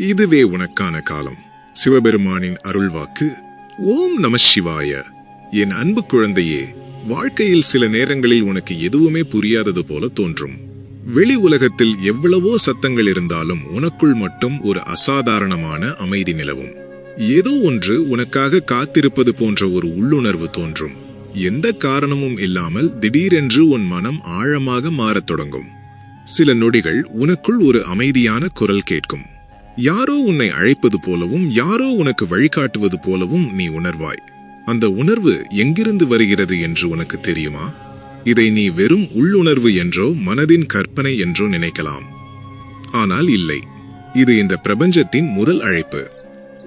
இதுவே உனக்கான காலம். சிவபெருமானின் அருள்வாக்கு. ஓம் நம சிவாய. என் அன்பு குழந்தையே, வாழ்க்கையில் சில நேரங்களில் உனக்கு எதுவுமே புரியாதது போல தோன்றும். வெளி உலகத்தில் எவ்வளவோ சத்தங்கள் இருந்தாலும் உனக்குள் மட்டும் ஒரு அசாதாரணமான அமைதி நிலவும். ஏதோ ஒன்று உனக்காக காத்திருப்பது போன்ற ஒரு உள்ளுணர்வு தோன்றும். எந்த காரணமும் இல்லாமல் திடீரென்று உன் மனம் ஆழமாக மாறத் தொடங்கும். சில நொடிகள் உனக்குள் ஒரு அமைதியான குரல் கேட்கும். யாரோ உன்னை அழைப்பது போலவும் யாரோ உனக்கு வழிகாட்டுவது போலவும் நீ உணர்வாய். அந்த உணர்வு எங்கிருந்து வருகிறது என்று உனக்கு தெரியுமா? இதை நீ வெறும் உள்ளுணர்வு என்றோ மனதின் கற்பனை என்றோ நினைக்கலாம். ஆனால் இல்லை, இது இந்த பிரபஞ்சத்தின் முதல் அழைப்பு.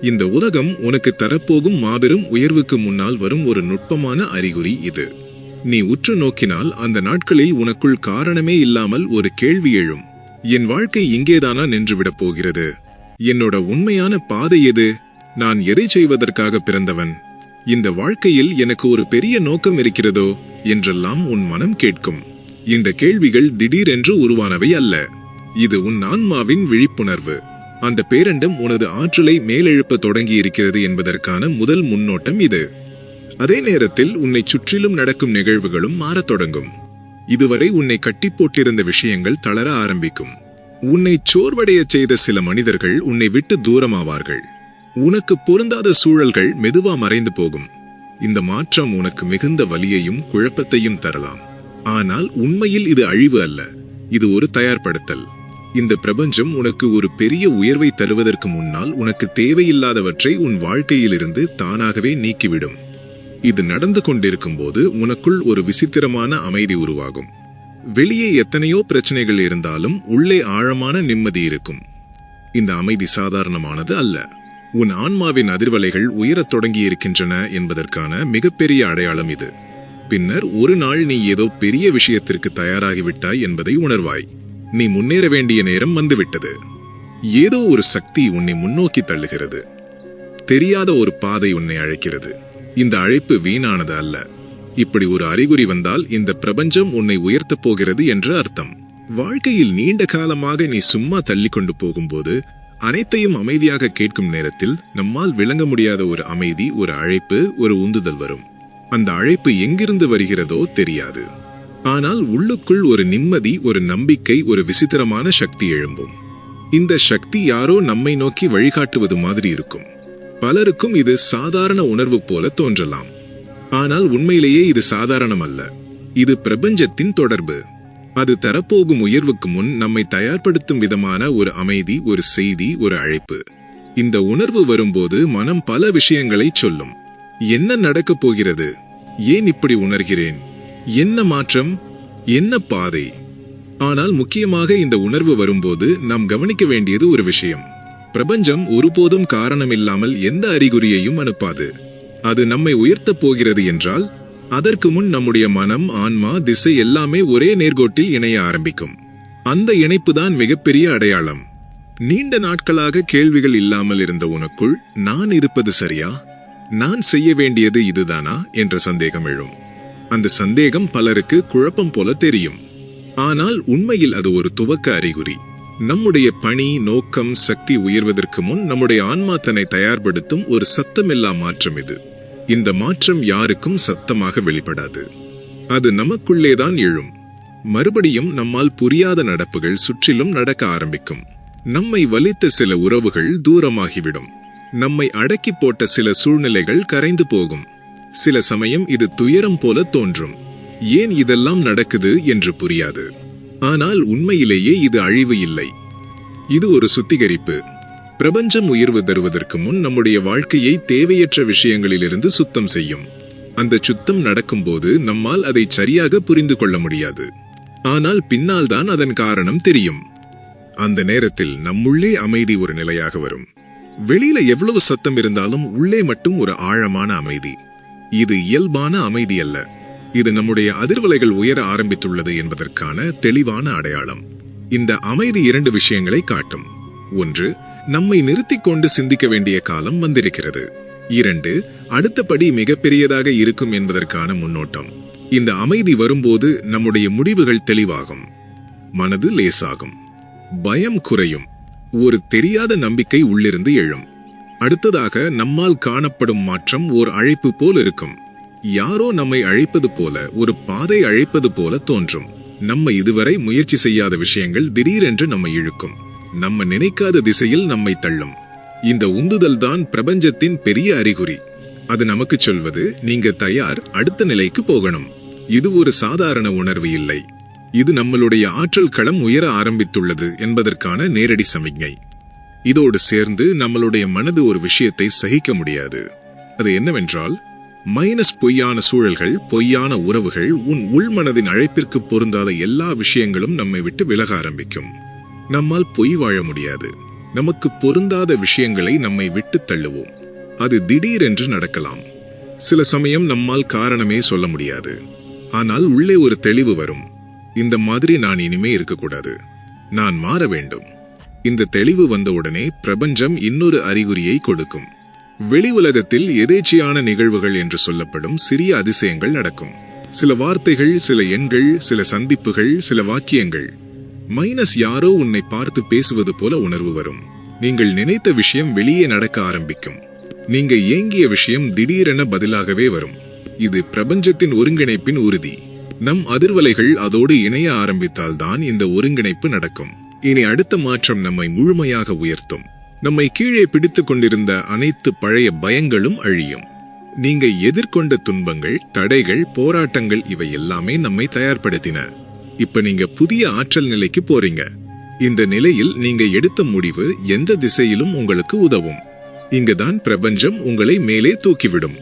இந்த உலகம் உனக்கு தரப்போகும் மாபெரும் உயர்வுக்கு முன்னால் வரும் ஒரு நுட்பமான அறிகுறி இது. நீ உற்று நோக்கினால் அந்த நாட்களில் உனக்குள் காரணமே இல்லாமல் ஒரு கேள்வி எழும். என் வாழ்க்கை இங்கேதானா நின்றுவிடப் போகிறது? என்னோட உண்மையான பாதை எது? நான் எதை செய்வதற்காக பிறந்தவன்? இந்த வாழ்க்கையில் எனக்கு ஒரு பெரிய நோக்கம் இருக்கிறதோ என்றெல்லாம் உன் மனம் கேட்கும். இந்த கேள்விகள் திடீரென்று உருவானவை அல்ல. இது உன் ஆன்மாவின் விழிப்புணர்வு. அந்த பேரண்டம் உனது ஆற்றலை மேலெழுப்ப தொடங்கி இருக்கிறது என்பதற்கான முதல் முன்னோட்டம் இது. அதே நேரத்தில் உன்னை சுற்றிலும் நடக்கும் நிகழ்வுகளும் மாறத் தொடங்கும். இதுவரை உன்னை கட்டி போட்டிருந்த விஷயங்கள் தளர ஆரம்பிக்கும். உன்னை சோர்வடைய செய்த சில மனிதர்கள் உன்னை விட்டு தூரமாவார்கள். உனக்கு பொருந்தாத சூழல்கள் மெதுவா மறைந்து போகும். இந்த மாற்றம் உனக்கு மிகுந்த வலியையும் குழப்பத்தையும் தரலாம். ஆனால் உண்மையில் இது அழிவு அல்ல, இது ஒரு தயார்படுத்தல். இந்த பிரபஞ்சம் உனக்கு ஒரு பெரிய உயர்வை தருவதற்கு முன்னால் உனக்கு தேவையில்லாதவற்றை உன் வாழ்க்கையிலிருந்து தானாகவே நீக்கிவிடும். இது நடந்து கொண்டிருக்கும் போது உனக்குள் ஒரு விசித்திரமான அமைதி உருவாகும். வெளியே எத்தனையோ பிரச்சனைகள் இருந்தாலும் உள்ளே ஆழமான நிம்மதி இருக்கும். இந்த அமைதி சாதாரணமானது அல்ல. உன் ஆன்மாவின் அதிர்வலைகள் உயரத் தொடங்கி இருக்கின்றன என்பதற்கான மிகப்பெரிய அடையாளம் இது. பின்னர் ஒரு நாள் நீ ஏதோ பெரிய விஷயத்திற்கு தயாராகிவிட்டாய் என்பதை உணர்வாய். நீ முன்னேற வேண்டிய நேரம் வந்துவிட்டது. ஏதோ ஒரு சக்தி உன்னை முன்னோக்கி தள்ளுகிறது. தெரியாத ஒரு பாதை உன்னை அழைக்கிறது. இந்த அழைப்பு வீணானது அல்ல. இப்படி ஒரு அறிகுறி வந்தால் இந்த பிரபஞ்சம் உன்னை உயர்த்தப் போகிறது என்று அர்த்தம். வாழ்க்கையில் நீண்ட காலமாக நீ சும்மா தள்ளி கொண்டு போகும்போது, அனைத்தையும் அமைதியாக கேட்கும் நேரத்தில் நம்மால் விளங்க முடியாத ஒரு அமைதி, ஒரு அழைப்பு, ஒரு உந்துதல் வரும். அந்த அழைப்பு எங்கிருந்து வருகிறதோ தெரியாது. ஆனால் உள்ளுக்குள் ஒரு நிம்மதி, ஒரு நம்பிக்கை, ஒரு விசித்திரமான சக்தி எழும்பும். இந்த சக்தி யாரோ நம்மை நோக்கி வழிகாட்டுவது மாதிரி இருக்கும். பலருக்கும் இது சாதாரண உணர்வு போல தோன்றலாம். ஆனால் உண்மையிலேயே இது சாதாரணம் அல்ல. இது பிரபஞ்சத்தின் தொடர்பு. அது தரப்போகும் உயர்வுக்கு முன் நம்மை தயார்படுத்தும் விதமான ஒரு அமைதி, ஒரு செய்தி, ஒரு அழைப்பு. இந்த உணர்வு வரும்போது மனம் பல விஷயங்களை சொல்லும். என்ன நடக்கப் போகிறது? ஏன் இப்படி உணர்கிறேன்? என்ன மாற்றம்? என்ன பாதை? ஆனால் முக்கியமாக இந்த உணர்வு வரும்போது நாம் கவனிக்க வேண்டியது ஒரு விஷயம். பிரபஞ்சம் ஒருபோதும் காரணமில்லாமல் எந்த அறிகுறியையும் அனுப்பாது. அது நம்மை உயர்த்தப் போகிறது என்றால் அதற்கு முன் நம்முடைய மனம், ஆன்மா, திசை எல்லாமே ஒரே நேர்கோட்டில் இணைய ஆரம்பிக்கும். அந்த இணைப்புதான் மிகப்பெரிய அடையாளம். நீண்ட நாட்களாக கேள்விகள் இல்லாமல் இருந்த உனக்குள் நான் இருப்பது சரியா? நான் செய்ய வேண்டியது இதுதானா என்ற சந்தேகம் எழும். அந்த சந்தேகம் பலருக்கு குழப்பம் போல தெரியும். ஆனால் உண்மையில் அது ஒரு துவக்க அறிகுறி. நம்முடைய பணி, நோக்கம், சக்தி உயர்வதற்கு முன் நம்முடைய ஆன்மா தன்னை தயார்படுத்தும் ஒரு சத்தமில்லா மாற்றம் இது. இந்த மாற்றம் யாருக்கும் சத்தமாக வெளிப்படாது. அது நமக்குள்ளேதான் எழும். மறுபடியும் நம்மால் புரியாத நடப்புகள் சுற்றிலும் நடக்க ஆரம்பிக்கும். நம்மை வலித்த சில உறவுகள் தூரமாகிவிடும். நம்மை அடக்கி போட்ட சில சூழ்நிலைகள் கரைந்து போகும். சில சமயம் இது துயரம் போல தோன்றும். ஏன் இதெல்லாம் நடக்குது என்று புரியாது. ஆனால் உண்மையிலேயே இது அழிவு இல்லை. இது ஒரு சுத்திகரிப்பு. பிரபஞ்சம் உயர்வு தருவதற்கு முன் நம்முடைய வாழ்க்கையை தேவையற்ற விஷயங்களிலிருந்து சுத்தம் செய்யும். அந்த சுத்தம் நடக்கும்போது நம்மால் அதை சரியாக புரிந்து கொள்ள முடியாது. ஆனால் பின்னால் தான் அதன் காரணம் தெரியும். அந்த நேரத்தில் நம்முள்ளே அமைதி ஒரு நிலையாக வரும். வெளியில எவ்வளவு சத்தம் இருந்தாலும் உள்ளே மட்டும் ஒரு ஆழமான அமைதி. இது இயல்பான அமைதி அல்ல. இது நம்முடைய அதிர்வலைகள் உயர ஆரம்பித்துள்ளது என்பதற்கான தெளிவான அடையாளம். இந்த அமைதி இரண்டு விஷயங்களை காட்டும். ஒன்று, நம்மை நிறுத்திக் கொண்டு சிந்திக்க வேண்டிய காலம் வந்திருக்கிறது. இரண்டு, அடுத்தபடி மிகப்பெரியதாக இருக்கும் என்பதற்கான முன்னோட்டம். இந்த அமைதி வரும்போது நம்முடைய முடிவுகள் தெளிவாகும். மனது லேசாகும். பயம் குறையும். ஒரு தெரியாத நம்பிக்கை உள்ளிருந்து எழும். அடுத்ததாக நம்மால் காணப்படும் மாற்றம் ஓர் அழைப்பு போல் இருக்கும். யாரோ நம்மை அழைப்பது போல, ஒரு பாதை அழைப்பது போல தோன்றும். நம்ம இதுவரை முயற்சி செய்யாத விஷயங்கள் திடீரென்று நம்மை இழுக்கும். நம்ம நினைக்காத திசையில் நம்மை தள்ளும். இந்த உந்துதல் தான் பிரபஞ்சத்தின் பெரிய அறிகுறி. அது நமக்கு சொல்வது, நீங்க தயார், அடுத்த நிலைக்கு போகணும். இது ஒரு சாதாரண உணர்வு இல்லை. இது நம்மளுடைய ஆற்றல் களம் உயர ஆரம்பித்துள்ளது என்பதற்கான நேரடி சமிக்ஞை. இதோடு சேர்ந்து நம்மளுடைய மனது ஒரு விஷயத்தை சகிக்க முடியாது. அது என்னவென்றால், பொய்யான சூழல்கள், பொய்யான உறவுகள், உன் உள்மனதின் அழைப்பிற்கு பொருந்தாத எல்லா விஷயங்களும் நம்மை விட்டு விலக ஆரம்பிக்கும். நம்மால் பொய் வாழ முடியாது. நமக்கு பொருந்தாத விஷயங்களை நம்மை விட்டு தள்ளுவோம். அது திடீரென்று நடக்கலாம். சில சமயம் நம்மால் காரணமே சொல்ல முடியாது. ஆனால் உள்ளே ஒரு தெளிவு வரும். இந்த மாதிரி நான் இனிமே இருக்கக்கூடாது, நான் மாற வேண்டும். இந்த தெளிவு வந்தவுடனே பிரபஞ்சம் இன்னொரு அறிகுறியை கொடுக்கும். வெளி உலகத்தில் எதேச்சையான நிகழ்வுகள் என்று சொல்லப்படும் சிறிய அதிசயங்கள் நடக்கும். சில வார்த்தைகள், சில எண்கள், சில சந்திப்புகள், சில வாக்கியங்கள். யாரோ உன்னை பார்த்து பேசுவது போல உணர்வு வரும். நீங்கள் நினைத்த விஷயம் வெளியே நடக்க ஆரம்பிக்கும். நீங்க ஏங்கிய விஷயம் திடீரென பதிலாகவே வரும். இது பிரபஞ்சத்தின் ஒருங்கிணைப்பின் உறுதி. நம் அதிர்வலைகள் அதோடு இணைய ஆரம்பித்தால்தான் இந்த ஒருங்கிணைப்பு நடக்கும். இனி அடுத்த மாற்றம் நம்மை முழுமையாக உயர்த்தும். நம்மை கீழே பிடித்துக் கொண்டிருந்த அனைத்து பழைய பயங்களும் அழியும். நீங்க எதிர்கொண்ட துன்பங்கள், தடைகள், போராட்டங்கள் இவை எல்லாமே நம்மை தயார்படுத்தின. இப்ப நீங்க புதிய ஆற்றல் நிலைக்கு போறீங்க. இந்த நிலையில் நீங்க எடுத்த முடிவு எந்த திசையிலும் உங்களுக்கு உதவும். இங்கதான் பிரபஞ்சம் உங்களை மேலே தூக்கிவிடும்.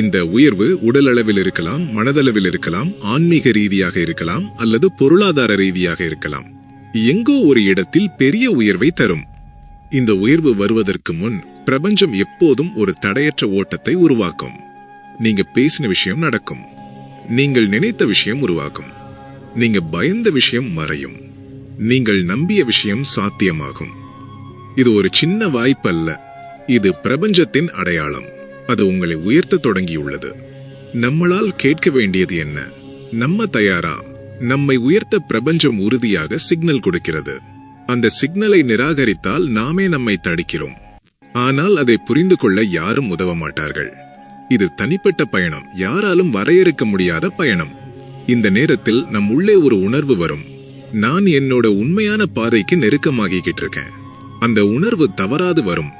இந்த உயர்வு உடல் அளவில் இருக்கலாம், மனதளவில் இருக்கலாம், ஆன்மீக ரீதியாக இருக்கலாம், அல்லது பொருளாதார ரீதியாக இருக்கலாம். எங்கோ ஒரு இடத்தில் பெரிய உயர்வை தரும். இந்த உயர்வு வருவதற்கு முன் பிரபஞ்சம் எப்போதும் ஒரு தடையற்ற ஓட்டத்தை உருவாக்கும். நீங்க பேசின விஷயம் நடக்கும். நீங்கள் நினைத்த விஷயம் உருவாக்கும். நீங்க பயந்த விஷயம் மறையும். நீங்கள் நம்பிய விஷயம் சாத்தியமாகும். இது ஒரு சின்ன வாய்ப்பு அல்ல, இது பிரபஞ்சத்தின் அடையாளம். அது உங்களை உயர்த்த தொடங்கியுள்ளது. நம்மளால் கேட்க வேண்டியது என்ன? நம்ம தயாரா? நம்மை உயர்த்த பிரபஞ்சம் உறுதியாக சிக்னல் கொடுக்கிறது. அந்த சிக்னலை நிராகரித்தால் நாமே நம்மை தடுக்கிறோம். ஆனால் அதை புரிந்து கொள்ள யாரும் உதவ மாட்டார்கள். இது தனிப்பட்ட பயணம், யாராலும் வரையறுக்க முடியாத பயணம். இந்த நேரத்தில் நம் உள்ளே ஒரு உணர்வு வரும். நான் என்னோட உண்மையான பாதைக்கு நெருக்கமாகிக்கிட்டு இருக்கேன். அந்த உணர்வு தவறாது வரும்.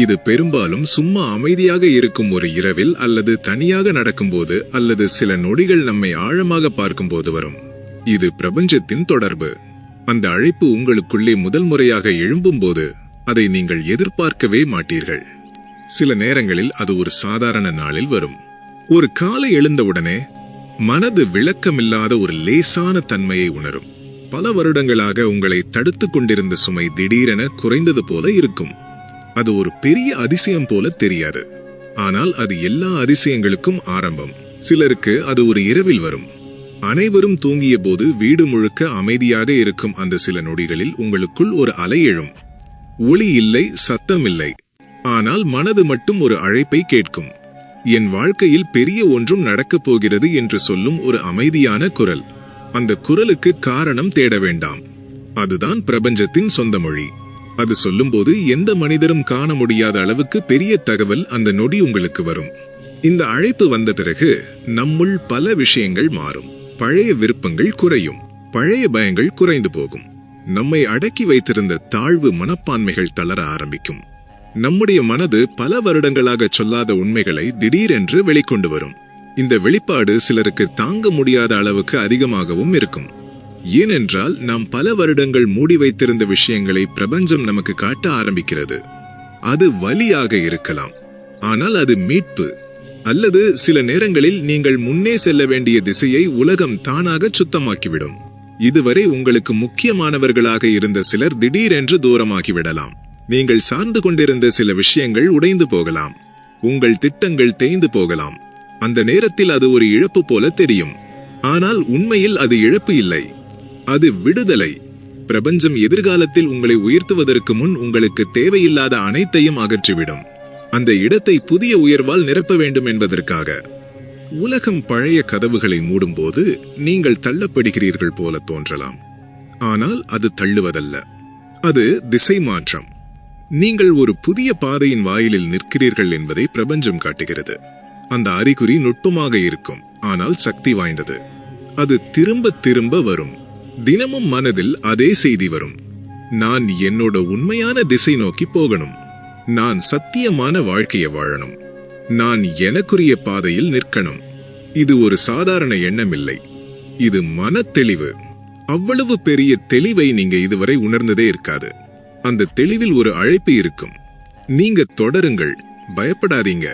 இது பெரும்பாலும் சும்மா அமைதியாக இருக்கும் ஒரு இரவில், அல்லது தனியாக நடக்கும்போது, அல்லது சில நொடிகள் நம்மை ஆழமாக பார்க்கும்போது வரும். இது பிரபஞ்சத்தின் தொடர்பு. அந்த அழைப்பு உங்களுக்குள்ளே முதல் முறையாக எழும்பும்போது அதை நீங்கள் எதிர்பார்க்கவே மாட்டீர்கள். சில நேரங்களில் அது ஒரு சாதாரண நாளில் வரும். ஒரு காலை எழுந்தவுடனே மனது விளக்கமில்லாத ஒரு லேசான தன்மையை உணரும். பல வருடங்களாக உங்களை தடுத்து கொண்டிருந்த சுமை திடீரென குறைந்தது போல இருக்கும். அது ஒரு பெரிய அதிசயம் போல தெரியாது. ஆனால் அது எல்லா அதிசயங்களுக்கும் ஆரம்பம். சிலருக்கு அது ஒரு இரவில் வரும். அனைவரும் தூங்கிய போது வீடு முழுக்க அமைதியாக இருக்கும் அந்த சில நொடிகளில் உங்களுக்குள் ஒரு அலை எழும். ஒளி இல்லை, சத்தம் இல்லை. ஆனால் மனது மட்டும் ஒரு அழைப்பை கேட்கும். என் வாழ்க்கையில் பெரிய ஒன்றும் நடக்கப் போகிறது என்று சொல்லும் ஒரு அமைதியான குரல். அந்த குரலுக்கு காரணம் தேட வேண்டாம். அதுதான் பிரபஞ்சத்தின் சொந்த மொழி. அது சொல்லும்போது எந்த மனிதரும் காண முடியாத அளவுக்கு பெரிய தகவல் அந்த நொடி உங்களுக்கு வரும். இந்த அழைப்பு வந்த பிறகு நம்முள் பல விஷயங்கள் மாறும். பழைய விருப்பங்கள் குறையும். பழைய பயங்கள் குறைந்து போகும். நம்மை அடக்கி வைத்திருந்த தாழ்வு மனப்பான்மைகள் தளர ஆரம்பிக்கும். நம்முடைய மனது பல வருடங்களாக சொல்லாத உண்மைகளை திடீரென்று வெளிக்கொண்டு வரும். இந்த வெளிப்பாடு சிலருக்கு தாங்க முடியாத அளவுக்கு அதிகமாகவும் இருக்கும். ஏனென்றால் நாம் பல வருடங்கள் மூடி வைத்திருந்த விஷயங்களை பிரபஞ்சம் நமக்கு காட்ட ஆரம்பிக்கிறது. அது வலியாக இருக்கலாம், ஆனால் அது மீட்பு. அல்லது சில நேரங்களில் நீங்கள் முன்னே செல்ல வேண்டிய திசையை உலகம் தானாக சுத்தமாக்கிவிடும். இதுவரை உங்களுக்கு முக்கியமானவர்களாக இருந்த சிலர் திடீரென்று தூரமாகிவிடலாம். நீங்கள் சார்ந்து கொண்டிருந்த சில விஷயங்கள் உடைந்து போகலாம். உங்கள் திட்டங்கள் தேய்ந்து போகலாம். அந்த நேரத்தில் அது ஒரு இழப்பு போல தெரியும். ஆனால் உண்மையில் அது இழப்பு இல்லை, அது விடுதலை. பிரபஞ்சம் எதிர்காலத்தில் உங்களை உயர்த்துவதற்கு முன் உங்களுக்கு தேவையில்லாத அனைத்தையும் அகற்றிவிடும். அந்த இடத்தை புதிய உயர்வால் நிரப்ப வேண்டும் என்பதற்காக. உலகம் பழைய கதவுகளை மூடும்போது நீங்கள் தள்ளப்படுகிறீர்கள் போல தோன்றலாம். ஆனால் அது தள்ளுவதல்ல, அது திசை மாற்றம். நீங்கள் ஒரு புதிய பாதையின் வாயிலில் நிற்கிறீர்கள் என்பதை பிரபஞ்சம் காட்டுகிறது. அந்த அறிகுறி நுட்பமாக இருக்கும், ஆனால் சக்தி வாய்ந்தது. அது திரும்ப திரும்ப வரும். தினமும் மனதில் அதே செய்தி வரும். நான் என்னோட உண்மையான திசை நோக்கி போகணும். நான் சத்தியமான வாழ்க்கையை வாழணும். நான் எனக்குரிய பாதையில் நிற்கணும். இது ஒரு சாதாரண எண்ணம் இல்லை, இது மன தெளிவு. அவ்வளவு பெரிய தெளிவை நீங்க இதுவரை உணர்ந்ததே இருக்காது. அந்த தெளிவில் ஒரு அழைப்பு இருக்கும். நீங்க தொடருங்கள், பயப்படாதீங்க.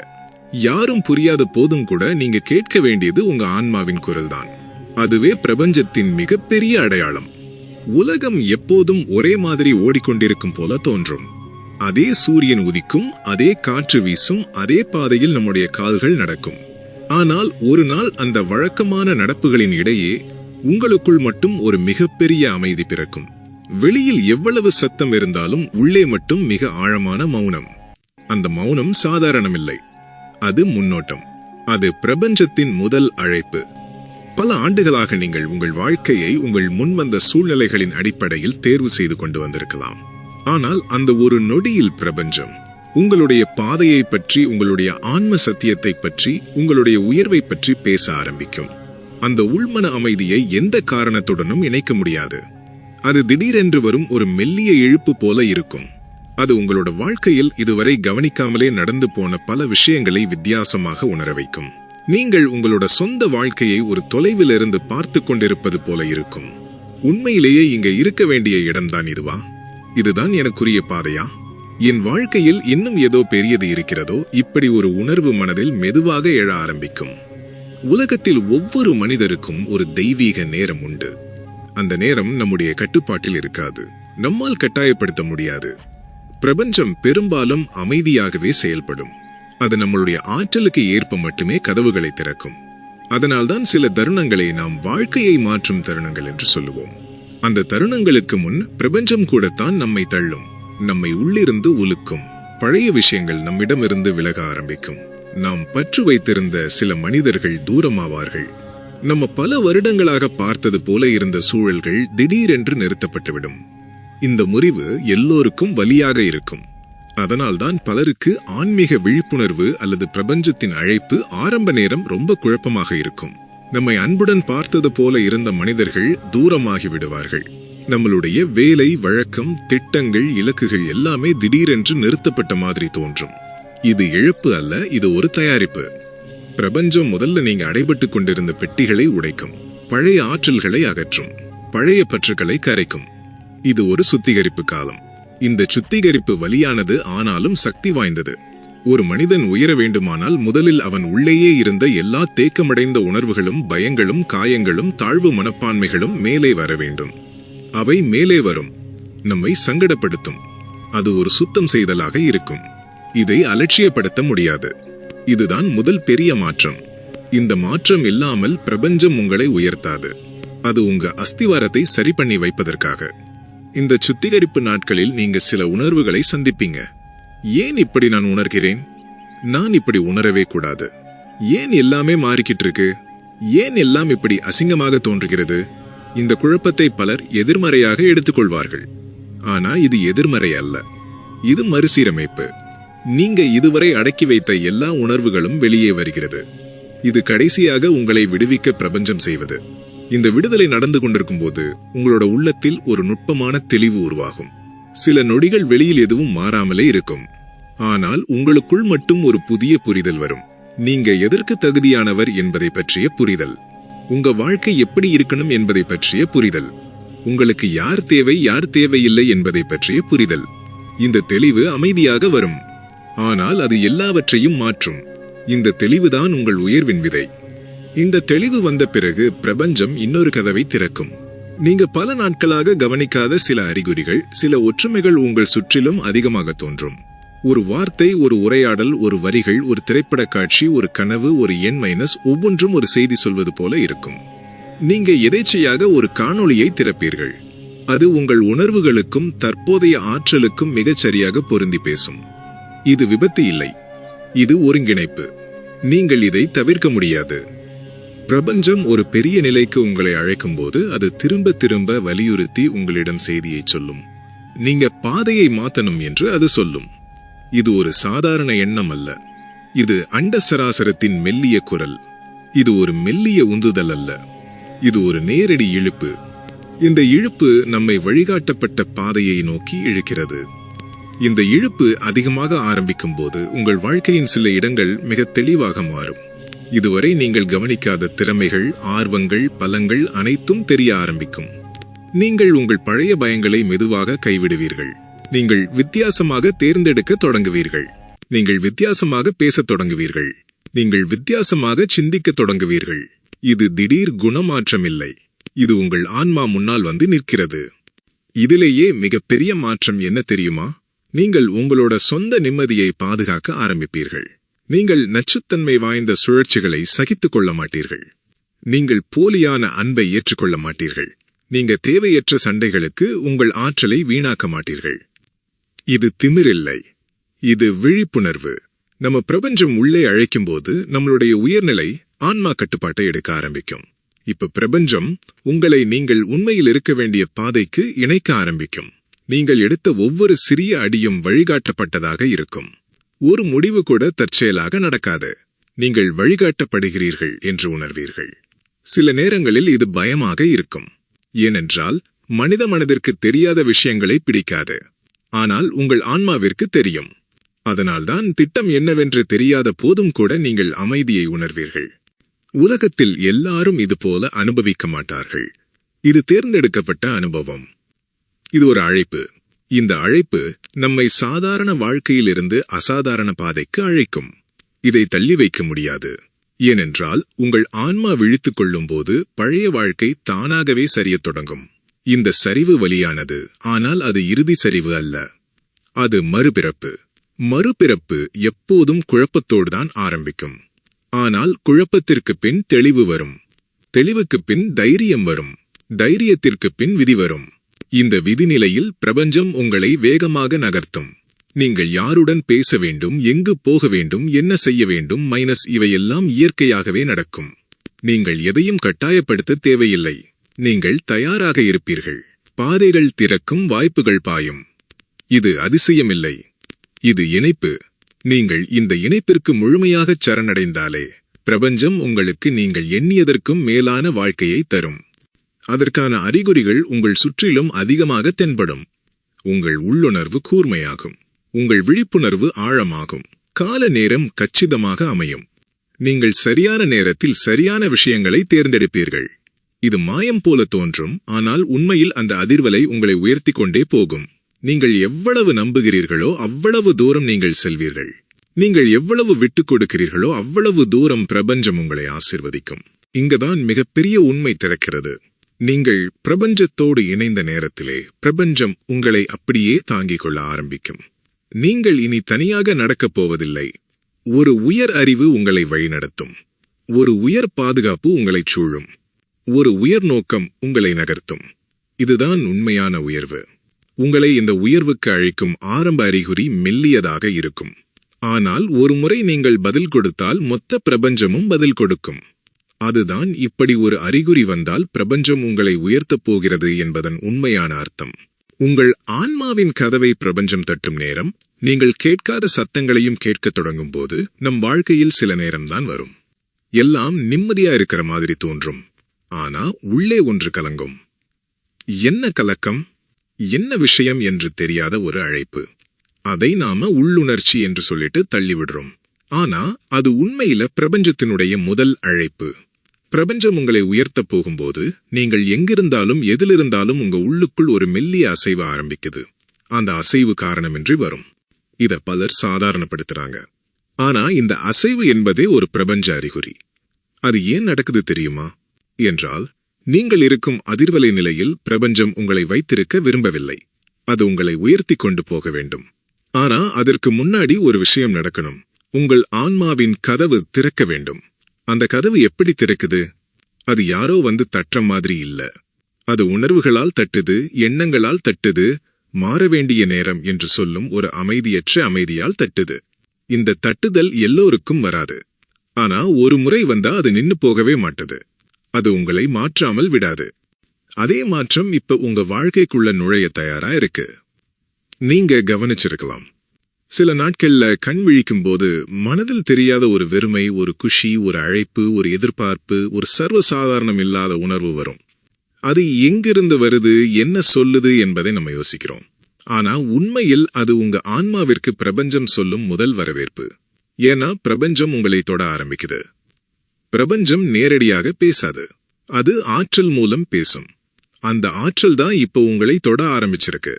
யாரும் புரியாத போதும் கூட நீங்க கேட்க வேண்டியது உங்க ஆன்மாவின் குரல்தான். அதுவே பிரபஞ்சத்தின் மிகப்பெரிய அடையாளம். உலகம் எப்போதும் ஒரே மாதிரி ஓடிக்கொண்டிருக்கும் போல தோன்றும். அதே சூரியன் உதிக்கும், அதே காற்று வீசும், அதே பாதையில் நம்முடைய கால்கள் நடக்கும். ஆனால் ஒரு நாள் அந்த வழக்கமான நடப்புகளின் இடையே உங்களுக்குள் மட்டும் ஒரு மிகப்பெரிய அமைதி பிறக்கும். வெளியில் எவ்வளவு சத்தம் இருந்தாலும் உள்ளே மட்டும் மிக ஆழமான மௌனம். அந்த மௌனம் சாதாரணமில்லை, அது முன்னோட்டம். அது பிரபஞ்சத்தின் முதல் அழைப்பு. பல ஆண்டுகளாக நீங்கள் உங்கள் வாழ்க்கையை உங்கள் முன்வந்த சூழ்நிலைகளின் அடிப்படையில் தேர்வு செய்து கொண்டு வந்திருக்கலாம். ஆனால் அந்த ஒரு நொடியில் பிரபஞ்சம் உங்களுடைய பாதையை பற்றி, உங்களுடைய ஆன்ம சத்தியத்தை பற்றி, உங்களுடைய உயர்வை பற்றி பேச ஆரம்பிக்கும். அந்த உள்மன அமைதியை எந்த காரணத்துடனும் இணைக்க முடியாது. அது திடீரென்று வரும் ஒரு மெல்லிய இழுப்பு போல இருக்கும். அது உங்களோட வாழ்க்கையில் இதுவரை கவனிக்காமலே நடந்து போன பல விஷயங்களை வித்தியாசமாக உணர வைக்கும். நீங்கள் உங்களோட சொந்த வாழ்க்கையை ஒரு தொலைவில் இருந்து பார்த்து கொண்டிருப்பது போல இருக்கும். உண்மையிலேயே இங்க இருக்க வேண்டிய இடம்தான் இதுவா? இதுதான் எனக்குரிய பாதையா? என் வாழ்க்கையில் இன்னும் ஏதோ பெரியது இருக்கிறதோ? இப்படி ஒரு உணர்வு மனதில் மெதுவாக எழ ஆரம்பிக்கும். உலகத்தில் ஒவ்வொரு மனிதருக்கும் ஒரு தெய்வீக நேரம் உண்டு. அந்த நேரம் நம்முடைய கட்டுப்பாட்டில் இருக்காது, நம்மால் கட்டாயப்படுத்த முடியாது. பிரபஞ்சம் பெரும்பாலும் அமைதியாகவே செயல்படும். அது நம்மளுடைய ஆற்றலுக்கு ஏற்ப மட்டுமே கதவுகளை திறக்கும். அதனால்தான் சில தருணங்களை நாம் வாழ்க்கையை மாற்றும் தருணங்கள் என்று சொல்லுவோம். அந்த தருணங்களுக்கு முன் பிரபஞ்சம் கூடத்தான் நம்மை தள்ளும், நம்மை உள்ளிருந்து உலுக்கும். பழைய விஷயங்கள் நம்மிடமிருந்து விலக ஆரம்பிக்கும். நாம் பற்று வைத்திருந்த சில மனிதர்கள் தூரமாவார்கள். நம்ம பல வருடங்களாக பார்த்தது போல இருந்த சூழல்கள் திடீரென்று நிறுத்தப்பட்டுவிடும். இந்த முறிவு எல்லோருக்கும் வலியாக இருக்கும். அதனால்தான் பலருக்கு ஆன்மீக விழிப்புணர்வு அல்லது பிரபஞ்சத்தின் அழைப்பு ஆரம்ப நேரம் ரொம்ப குழப்பமாக இருக்கும். நம்மை அன்புடன் பார்த்தது போல இருந்த மனிதர்கள் தூரமாகி விடுவார்கள். நம்மளுடைய வேலை, வழக்கம், திட்டங்கள், இலக்குகள் எல்லாமே திடீரென்று நிறுத்தப்பட்ட மாதிரி தோன்றும். இது இழப்பு அல்ல, இது ஒரு தயாரிப்பு. பிரபஞ்சம் முதல்ல நீங்க அடைபட்டு கொண்டிருந்த பெட்டிகளை உடைக்கும், பழைய ஆற்றல்களை அகற்றும், பழைய பற்றுகளை கரைக்கும். இது ஒரு சுத்திகரிப்பு காலம். இந்த சுத்திகரிப்பு வலியானது, ஆனாலும் சக்தி வாய்ந்தது. ஒரு மனிதன் உயர வேண்டுமானால் முதலில் அவன் உள்ளேயே இருந்த எல்லா தேக்கமடைந்த உணர்வுகளும், பயங்களும், காயங்களும், தாழ்வு மனப்பான்மைகளும் மேலே வர வேண்டும். அவை மேலே வரும், நம்மை சங்கடப்படுத்தும். அது ஒரு சுத்தம் செய்தலாக இருக்கும். இதை அலட்சியப்படுத்த முடியாது. இதுதான் முதல் பெரிய மாற்றம். இந்த மாற்றம் இல்லாமல் பிரபஞ்சம் உங்களை உயர்த்தாது. அது உங்க அஸ்திவாரத்தை சரி பண்ணி வைப்பதற்காக. இந்த சுத்திகரிப்பு நாட்களில் நீங்க சில உணர்வுகளை சந்திப்பீங்க. ஏன் இப்படி நான் உணர்கிறேன்? நான் இப்படி உணரவே கூடாது. ஏன் எல்லாமே மாறிக்கிட்டு இருக்கு? ஏன் எல்லாம் இப்படி அசிங்கமாக தோன்றுகிறது? இந்த குழப்பத்தை பலர் எதிர்மறையாக எடுத்துக்கொள்வார்கள். ஆனா இது எதிர்மறை அல்ல, இது மறுசீரமைப்பு. நீங்க இதுவரை அடக்கி வைத்த எல்லா உணர்வுகளும் வெளியே வருகிறது. இது கடைசியாக உங்களை விடுவிக்க பிரபஞ்சம் செய்வது. இந்த விடுதலை நடந்து கொண்டிருக்கும் போது உங்களோட உள்ளத்தில் ஒரு நுட்பமான தெளிவு உருவாகும். சில நொடிகள் வெளியில் எதுவும் மாறாமலே இருக்கும். ஆனால் உங்களுக்குள் மட்டும் ஒரு புதிய புரிதல் வரும். நீங்க எதற்கு தகுதியானவர் என்பதை பற்றிய புரிதல். உங்க வாழ்க்கை எப்படி இருக்கணும் என்பதை பற்றிய புரிதல். உங்களுக்கு யார் தேவை, யார் தேவையில்லை என்பதை பற்றிய புரிதல். இந்த தெளிவு அமைதியாக வரும், ஆனால் அது எல்லாவற்றையும் மாற்றும். இந்த தெளிவுதான் உங்கள் உயர்வின் விதை. இந்த தெளிவு வந்த பிறகு பிரபஞ்சம் இன்னொரு கதவை திறக்கும். நீங்க பல நாட்களாக கவனிக்காத சில அறிகுறிகள், சில ஒற்றுமைகள் உங்கள் சுற்றிலும் அதிகமாக தோன்றும். ஒரு வார்த்தை, ஒரு உரையாடல், ஒரு வரிகள், ஒரு திரைப்பட காட்சி, ஒரு கனவு, ஒரு எண் மைனஸ், ஒவ்வொன்றும் ஒரு செய்தி சொல்வது போல இருக்கும். நீங்க எதேச்சையாக ஒரு காணொளியை திறப்பீர்கள். அது உங்கள் உணர்வுகளுக்கும் தற்போதைய ஆற்றலுக்கும் மிகச் சரியாக பொருந்தி பேசும். இது விபத்து இல்லை, இது ஒருங்கிணைப்பு. நீங்கள் இதை தவிர்க்க முடியாது. பிரபஞ்சம் ஒரு பெரிய நிலைக்கு உங்களை அழைக்கும் போது அது திரும்ப திரும்ப வலியுறுத்தி உங்களிடம் செய்தியை சொல்லும். நீங்க பாதையை மாத்தணும் என்று அது சொல்லும். இது ஒரு சாதாரண எண்ணம் அல்ல. இது அண்ட சராசரத்தின் மெல்லிய குரல். இது ஒரு மெல்லிய உந்துதல் அல்ல. இது ஒரு நேரடி இழுப்பு. இந்த இழுப்பு நம்மை வழிகாட்டப்பட்ட பாதையை நோக்கி இழுக்கிறது. இந்த இழுப்பு அதிகமாக ஆரம்பிக்கும் போது உங்கள் வாழ்க்கையின் சில இடங்கள் மிக தெளிவாக மாறும். இதுவரை நீங்கள் கவனிக்காத திறமைகள், ஆர்வங்கள், பலங்கள் அனைத்தும் தெரிய ஆரம்பிக்கும். நீங்கள் உங்கள் பழைய பயங்களை மெதுவாக கைவிடுவீர்கள். நீங்கள் வித்தியாசமாக தேர்ந்தெடுக்க தொடங்குவீர்கள். நீங்கள் வித்தியாசமாக பேசத் தொடங்குவீர்கள். நீங்கள் வித்தியாசமாக சிந்திக்க தொடங்குவீர்கள். இது திடீர் குணமாற்றம் இல்லை. இது உங்கள் ஆன்மா முன்னால் வந்து நிற்கிறது. இதிலேயே மிகப்பெரிய மாற்றம் என்ன தெரியுமா? நீங்கள் உங்களோட சொந்த நிம்மதியை பாதுகாக்க ஆரம்பிப்பீர்கள். நீங்கள் நச்சுத்தன்மை வாய்ந்த சுழற்சிகளை சகித்துக் கொள்ள மாட்டீர்கள். நீங்கள் போலியான அன்பை ஏற்றுக்கொள்ள மாட்டீர்கள். நீங்க தேவையற்ற சண்டைகளுக்கு உங்கள் ஆற்றலை வீணாக்க மாட்டீர்கள். இது திமிரில்லை, இது விழிப்புணர்வு. நம்ம பிரபஞ்சம் உள்ளே அழைக்கும்போது நம்மளுடைய உயர்நிலை ஆன்மா கட்டுப்பாட்டை எடுக்க ஆரம்பிக்கும். இப்ப பிரபஞ்சம் உங்களை நீங்கள் உண்மையில் இருக்க வேண்டிய பாதைக்கு இணைக்க ஆரம்பிக்கும். நீங்கள் எடுத்த ஒவ்வொரு சிறிய அடியும் வழிகாட்டப்பட்டதாக இருக்கும். ஒரு முடிவு கூட தற்செயலாக நடக்காது. நீங்கள் வழிகாட்டப்படுகிறீர்கள் என்று உணர்வீர்கள். சில நேரங்களில் இது பயமாக இருக்கும். ஏனென்றால் மனித மனதிற்கு தெரியாத விஷயங்களை பிடிக்காது. ஆனால் உங்கள் ஆன்மாவிற்கு தெரியும். அதனால்தான் திட்டம் என்னவென்று தெரியாத போதும் கூட நீங்கள் அமைதியை உணர்வீர்கள். உலகத்தில் எல்லாரும் இதுபோல அனுபவிக்க மாட்டார்கள். இது தேர்ந்தெடுக்கப்பட்ட அனுபவம். இது ஒரு அழைப்பு. இந்த அழைப்பு நம்மை சாதாரண வாழ்க்கையிலிருந்து அசாதாரண பாதைக்கு அழைக்கும். இதை தள்ளி வைக்க முடியாது. ஏனென்றால் உங்கள் ஆன்மா விழித்துக் கொள்ளும் போது பழைய வாழ்க்கை தானாகவே சரியத் தொடங்கும். இந்த சரிவு வலியானது, ஆனால் அது இறுதி சரிவு அல்ல. அது மறுபிறப்பு. மறுபிறப்பு எப்போதும் குழப்பத்தோடுதான் ஆரம்பிக்கும். ஆனால் குழப்பத்திற்கு பின் தெளிவு வரும். தெளிவுக்கு பின் தைரியம் வரும். தைரியத்திற்கு பின் விதி வரும். இந்த விதிநிலையில் பிரபஞ்சம் உங்களை வேகமாக நகர்த்தும். நீங்கள் யாருடன் பேச வேண்டும், எங்கு போக வேண்டும், என்ன செய்ய வேண்டும் இவையெல்லாம் இயற்கையாகவே நடக்கும். நீங்கள் எதையும் கட்டாயப்படுத்த தேவையில்லை. நீங்கள் தயாராக இருப்பீர்கள். பாதைகள் திறக்கும், வாய்ப்புகள் பாயும். இது அதிசயமில்லை, இது இணைப்பு. நீங்கள் இந்த இணைப்பிற்கு முழுமையாகச் சரணடைந்தாலே பிரபஞ்சம் உங்களுக்கு நீங்கள் எண்ணியதற்கும் மேலான வாழ்க்கையை தரும். அதற்கான அறிகுறிகள் உங்கள் சுற்றிலும் அதிகமாக தென்படும். உங்கள் உள்ளுணர்வு கூர்மையாகும். உங்கள் விழிப்புணர்வு ஆழமாகும். கால நேரம் கச்சிதமாக அமையும். நீங்கள் சரியான நேரத்தில் சரியான விஷயங்களை தேர்ந்தெடுப்பீர்கள். இது மாயம் போல தோன்றும், ஆனால் உண்மையில் அந்த அதிர்வலை உங்களை உயர்த்தி கொண்டே போகும். நீங்கள் எவ்வளவு நம்புகிறீர்களோ அவ்வளவு தூரம் நீங்கள் செல்வீர்கள். நீங்கள் எவ்வளவு விட்டுக் கொடுக்கிறீர்களோ அவ்வளவு தூரம் பிரபஞ்சம் உங்களை ஆசிர்வதிக்கும். இங்குதான் மிகப்பெரிய உண்மை திறக்கிறது. நீங்கள் பிரபஞ்சத்தோடு இணைந்த நேரத்திலே பிரபஞ்சம் உங்களை அப்படியே தாங்கிக் கொள்ள ஆரம்பிக்கும். நீங்கள் இனி தனியாக நடக்கப் போவதில்லை. ஒரு உயர் அறிவு உங்களை வழிநடத்தும். ஒரு உயர் பாதுகாப்பு உங்களைச் சூழும். ஒரு உயர் நோக்கம் உங்களை நகர்த்தும். இதுதான் உண்மையான உயர்வு. உங்களை இந்த உயர்வுக்கு அழைக்கும் ஆரம்ப அறிகுறி மெல்லியதாக இருக்கும். ஆனால் ஒரு முறை நீங்கள் பதில் கொடுத்தால் மொத்த பிரபஞ்சமும் பதில் கொடுக்கும். அதுதான் இப்படி ஒரு அறிகுறி வந்தால் பிரபஞ்சம் உங்களை உயர்த்தப் போகிறது என்பதன் உண்மையான அர்த்தம். உங்கள் ஆன்மாவின் கதவை பிரபஞ்சம் தட்டும் நேரம், நீங்கள் கேட்காத சத்தங்களையும் கேட்கத் தொடங்கும் போது நம் வாழ்க்கையில் சில நேரம்தான் வரும். எல்லாம் நிம்மதியா இருக்கிற மாதிரி தோன்றும். ஆனா உள்ளே ஒன்று கலங்கும். என்ன கலக்கம்? என்ன விஷயம் என்று தெரியாத ஒரு அழைப்பு. அதை நாம உள்ளுணர்ச்சி என்று சொல்லிட்டு தள்ளிவிடுறோம். ஆனா அது உண்மையில பிரபஞ்சத்தினுடைய முதல் அழைப்பு. பிரபஞ்சம் உங்களை உயர்த்தப் போகும்போது நீங்கள் எங்கிருந்தாலும் எதிலிருந்தாலும் உங்க உள்ளுக்குள் ஒரு மெல்லிய அசைவு ஆரம்பிக்குது. அந்த அசைவு காரணமின்றி வரும். இத பலர் சாதாரணப்படுத்துறாங்க. ஆனா இந்த அசைவு என்பதே ஒரு பிரபஞ்ச அறிகுறி. அது ஏன் நடக்குது தெரியுமா? என்றால் நீங்கள் இருக்கும் அதிர்வலை நிலையில் பிரபஞ்சம் உங்களை வைத்திருக்க விரும்பவில்லை. அது உங்களை உயர்த்தி கொண்டு போக வேண்டும். ஆனா அதற்கு முன்னாடி ஒரு விஷயம் நடக்கணும். உங்கள் ஆன்மாவின் கதவு திறக்க வேண்டும். அந்த கதவு எப்படி திறக்குது? அது யாரோ வந்து தட்டுற மாதிரி இல்ல. அது உணர்வுகளால் தட்டுது, எண்ணங்களால் தட்டுது, மாற வேண்டிய நேரம் என்று சொல்லும் ஒரு அமைதியற்ற அமைதியால் தட்டுது. இந்த தட்டுதல் எல்லோருக்கும் வராது. ஆனா ஒரு முறை வந்தா அது நின்னு போகவே மாட்டது. அது உங்களை மாற்றாமல் விடாது. அதே மாற்றம் இப்ப உங்க வாழ்க்கைக்குள்ள நுழைய தயாரா இருக்கு. நீங்க கவனிச்சிருக்கலாம், சில நாட்கள்ல கண் விழிக்கும் போது மனதில் தெரியாத ஒரு வெறுமை, ஒரு குஷி, ஒரு அழைப்பு, ஒரு எதிர்பார்ப்பு, ஒரு சர்வசாதாரணம் இல்லாத உணர்வு வரும். அது எங்கிருந்து வருது, என்ன சொல்லுது என்பதை நம்ம யோசிக்கிறோம். ஆனா உண்மையில் அது உங்க ஆன்மாவிற்கு பிரபஞ்சம் சொல்லும் முதல் வரவேற்பு. ஏன்னா பிரபஞ்சம் உங்களை தொட ஆரம்பிக்குது. பிரபஞ்சம் நேரடியாக பேசாது, அது ஆற்றல் மூலம் பேசும். அந்த ஆற்றல் தான் இப்போ உங்களை தொட ஆரம்பிச்சிருக்கு.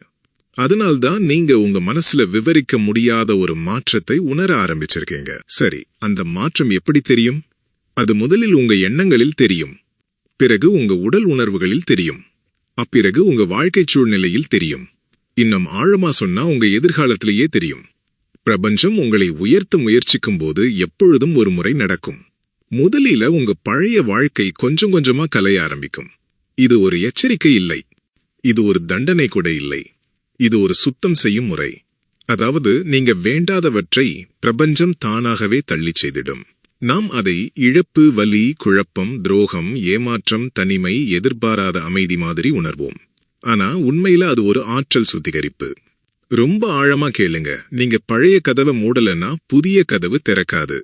அதனால்தான் நீங்க உங்க மனசுல விவரிக்க முடியாத ஒரு மாற்றத்தை உணர ஆரம்பிச்சிருக்கீங்க. சரி, அந்த மாற்றம் எப்படி தெரியும்? அது முதலில் உங்க எண்ணங்களில் தெரியும், பிறகு உங்க உடல் உணர்வுகளில் தெரியும், அப்பிறகு உங்க வாழ்க்கை சூழ்நிலையில் தெரியும், இன்னும் ஆழமா சொன்னா உங்க எதிர்காலத்திலேயே தெரியும். பிரபஞ்சம் உங்களை உயர்த்த முயற்சிக்கும் போது எப்பொழுதும் ஒரு முறை நடக்கும். முதலில உங்க பழைய வாழ்க்கை கொஞ்சம் கொஞ்சமா கலைய ஆரம்பிக்கும். இது ஒரு எச்சரிக்கை இல்லை, இது ஒரு தண்டனை கூட இல்லை, இது ஒரு சுத்தம் செய்யும் முறை. அதாவது நீங்க வேண்டாதவற்றை பிரபஞ்சம் தானாகவே தள்ளிச் செய்திடும். நாம் அதை இழப்பு, வலி, குழப்பம், துரோகம், ஏமாற்றம், தனிமை, எதிர்பாராத அமைதி மாதிரி உணர்வோம். ஆனா உண்மையில அது ஒரு ஆற்றல் சுத்திகரிப்பு. ரொம்ப ஆழமா கேளுங்க, நீங்க பழைய கதவை மூடலன்னா புதிய கதவு திறக்காது.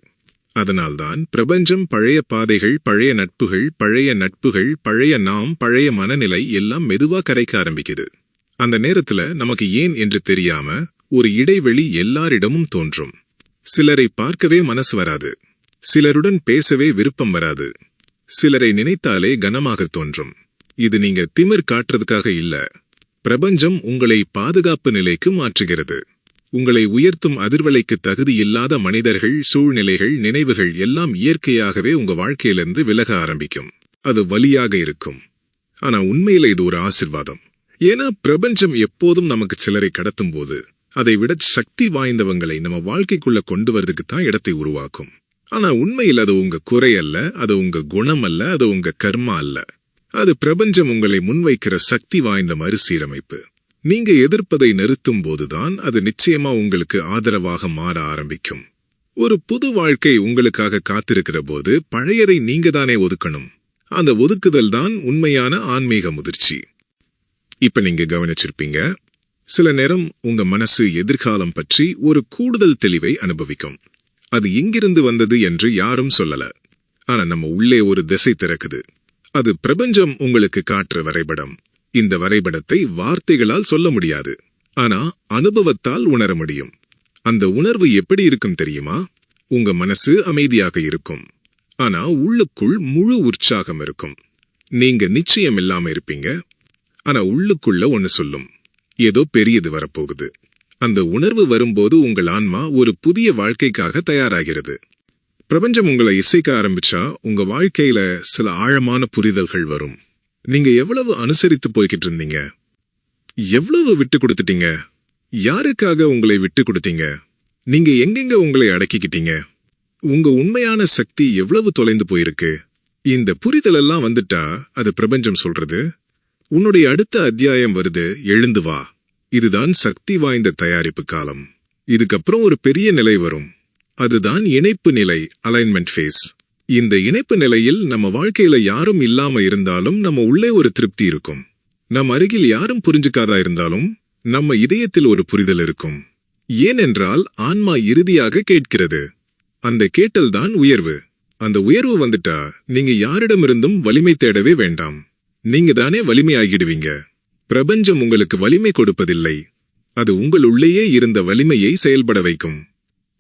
அதனால்தான் பிரபஞ்சம் பழைய பாதைகள், பழைய நட்புகள், பழைய நாம், பழைய மனநிலை எல்லாம் மெதுவா கரைக்க ஆரம்பிக்குது. அந்த நேரத்துல நமக்கு ஏன் என்று தெரியாம ஒரு இடைவெளி எல்லாரிடமும் தோன்றும். சிலரை பார்க்கவே மனசு வராது, சிலருடன் பேசவே விருப்பம் வராது, சிலரை நினைத்தாலே கனமாக தோன்றும். இது நீங்க திமிர் காட்டுறதுக்காக இல்ல, பிரபஞ்சம் உங்களை பாதுகாப்பு நிலைக்கு மாற்றுகிறது. உங்களை உயர்த்தும் அதிர்வலைக்கு தகுதியில்லாத மனிதர்கள், சூழ்நிலைகள், நினைவுகள் எல்லாம் இயற்கையாகவே உங்க வாழ்க்கையிலிருந்து விலக ஆரம்பிக்கும். அது வலியாக இருக்கும், ஆனா உண்மையில இது ஒரு ஆசிர்வாதம். ஏன்னா பிரபஞ்சம் எப்போதும் நமக்கு சிலரை கடத்தும் போது அதை விட சக்தி வாய்ந்தவங்களை நம்ம வாழ்க்கைக்குள்ள கொண்டு வரதுக்கு தான் இடத்தை உருவாக்கும். ஆனா உண்மையில் அது உங்க குறை அல்ல, அது உங்க குணம் அல்ல, அது உங்க கர்மா அல்ல. அது பிரபஞ்சம் உங்களை முன்வைக்கிற சக்தி வாய்ந்த மறுசீரமைப்பு. நீங்க எதிர்ப்பதை நிறுத்தும் போதுதான் அது நிச்சயமா உங்களுக்கு ஆதரவாக மாற ஆரம்பிக்கும். ஒரு புது வாழ்க்கை உங்களுக்காக காத்திருக்கிற போது பழையதை நீங்க தானே ஒதுக்கணும். அந்த ஒதுக்குதல் தான் உண்மையான ஆன்மீக முதிர்ச்சி. இப்ப நீங்க கவனிச்சிருப்பீங்க, சில நேரம் உங்க மனசு எதிர்காலம் பற்றி ஒரு கூடுதல் தெளிவை அனுபவிக்கும். அது எங்கிருந்து வந்தது என்று யாரும் சொல்லல, ஆனா நம்ம உள்ளே ஒரு திசை திறக்குது. அது பிரபஞ்சம் உங்களுக்கு காட்டுற வரைபடம். இந்த வரைபடத்தை வார்த்தைகளால் சொல்ல முடியாது, ஆனா அனுபவத்தால் உணர முடியும். அந்த உணர்வு எப்படி இருக்கும் தெரியுமா? உங்க மனசு அமைதியாக இருக்கும், ஆனா உள்ளுக்குள் முழு உற்சாகம் இருக்கும். நீங்க நிச்சயம் இல்லாம இருப்பீங்க, ஆனா உள்ளுக்குள்ள ஒன்னு சொல்லும், ஏதோ பெரியது வரப்போகுது. அந்த உணர்வு வரும்போது உங்கள் ஆன்மா ஒரு புதிய வாழ்க்கைக்காக தயாராகிறது. பிரபஞ்சம் உங்களை இசைக்க ஆரம்பிச்சா உங்க வாழ்க்கையில சில ஆழமான புரிதல்கள் வரும். நீங்க எவ்வளவு அனுசரித்து போய்கிட்டு இருந்தீங்க, எவ்வளவு விட்டு கொடுத்துட்டீங்க, யாருக்காக உங்களை விட்டு கொடுத்தீங்க, நீங்க எங்கெங்க உங்களை அடக்கிக்கிட்டீங்க, உங்க உண்மையான சக்தி எவ்வளவு தொலைந்து போயிருக்கு. இந்த புரிதல் எல்லாம் வந்துட்டா அது பிரபஞ்சம் சொல்றது, உன்னுடைய அடுத்த அத்தியாயம் வருது, எழுந்து வா. இதுதான் சக்தி வாய்ந்த தயாரிப்பு காலம். இதுக்கப்புறம் ஒரு பெரிய நிலை வரும், அதுதான் இணைப்பு நிலை, அலைன்மெண்ட் ஃபேஸ். இந்த இணைப்பு நிலையில் நம்ம வாழ்க்கையில யாரும் இல்லாம இருந்தாலும் நம்ம உள்ளே ஒரு திருப்தி இருக்கும். நம் அருகில் யாரும் புரிஞ்சுக்காதா இருந்தாலும் நம்ம இதயத்தில் ஒரு புரிதல் இருக்கும். ஏனென்றால் ஆன்மா இறுதியாக கேட்கிறது. அந்த கேட்டல் தான் உயர்வு. அந்த உயர்வு வந்துட்டா நீங்க யாரிடமிருந்தும் வலிமை தேடவே வேண்டாம், நீங்க தானே வலிமையாகிடுவீங்க. பிரபஞ்சம் உங்களுக்கு வலிமை கொடுப்பதில்லை, அது உங்கள் உள்ளேயே இருந்த வலிமையை செயல்பட வைக்கும்.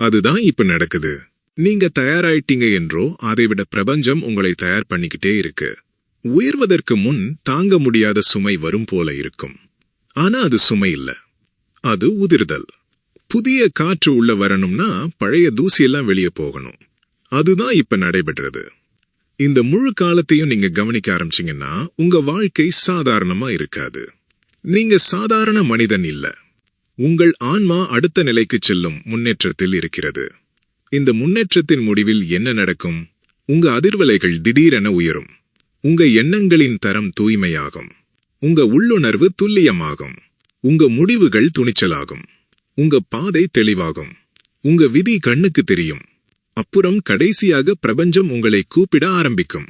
அதுதான் இப்ப நடக்குது. நீங்க தயாராயிட்டீங்க என்றோ அதைவிட பிரபஞ்சம் உங்களை தயார் பண்ணிக்கிட்டே இருக்கு. உயர்வதற்கு முன் தாங்க முடியாத சுமை வரும் போல இருக்கும், ஆனா அது சுமை இல்ல, அது உதிர்தல். புதிய காற்று உள்ள வரணும்னா பழைய தூசியெல்லாம் வெளியே போகணும். அதுதான் இப்ப நடைபெற்றது. இந்த முழு காலத்தையும் நீங்க கவனிக்க ஆரம்பிச்சீங்கன்னா உங்க வாழ்க்கை சாதாரணமா இருக்காது. நீங்க சாதாரண மனிதன் இல்ல, உங்கள் ஆன்மா அடுத்த நிலைக்கு செல்லும் முன்னேற்றத்தில் இருக்கிறது. இந்த முன்னேற்றத்தின் முடிவில் என்ன நடக்கும்? உங்க அதிர்வலைகள் திடீரென உயரும், உங்க எண்ணங்களின் தரம் தூய்மையாகும், உங்க உள்ளுணர்வு துல்லியமாகும், உங்க முடிவுகள் துணிச்சலாகும், உங்க பாதை தெளிவாகும், உங்க விதி கண்ணுக்கு தெரியும். அப்புறம் கடைசியாக பிரபஞ்சம் உங்களை கூப்பிட ஆரம்பிக்கும்.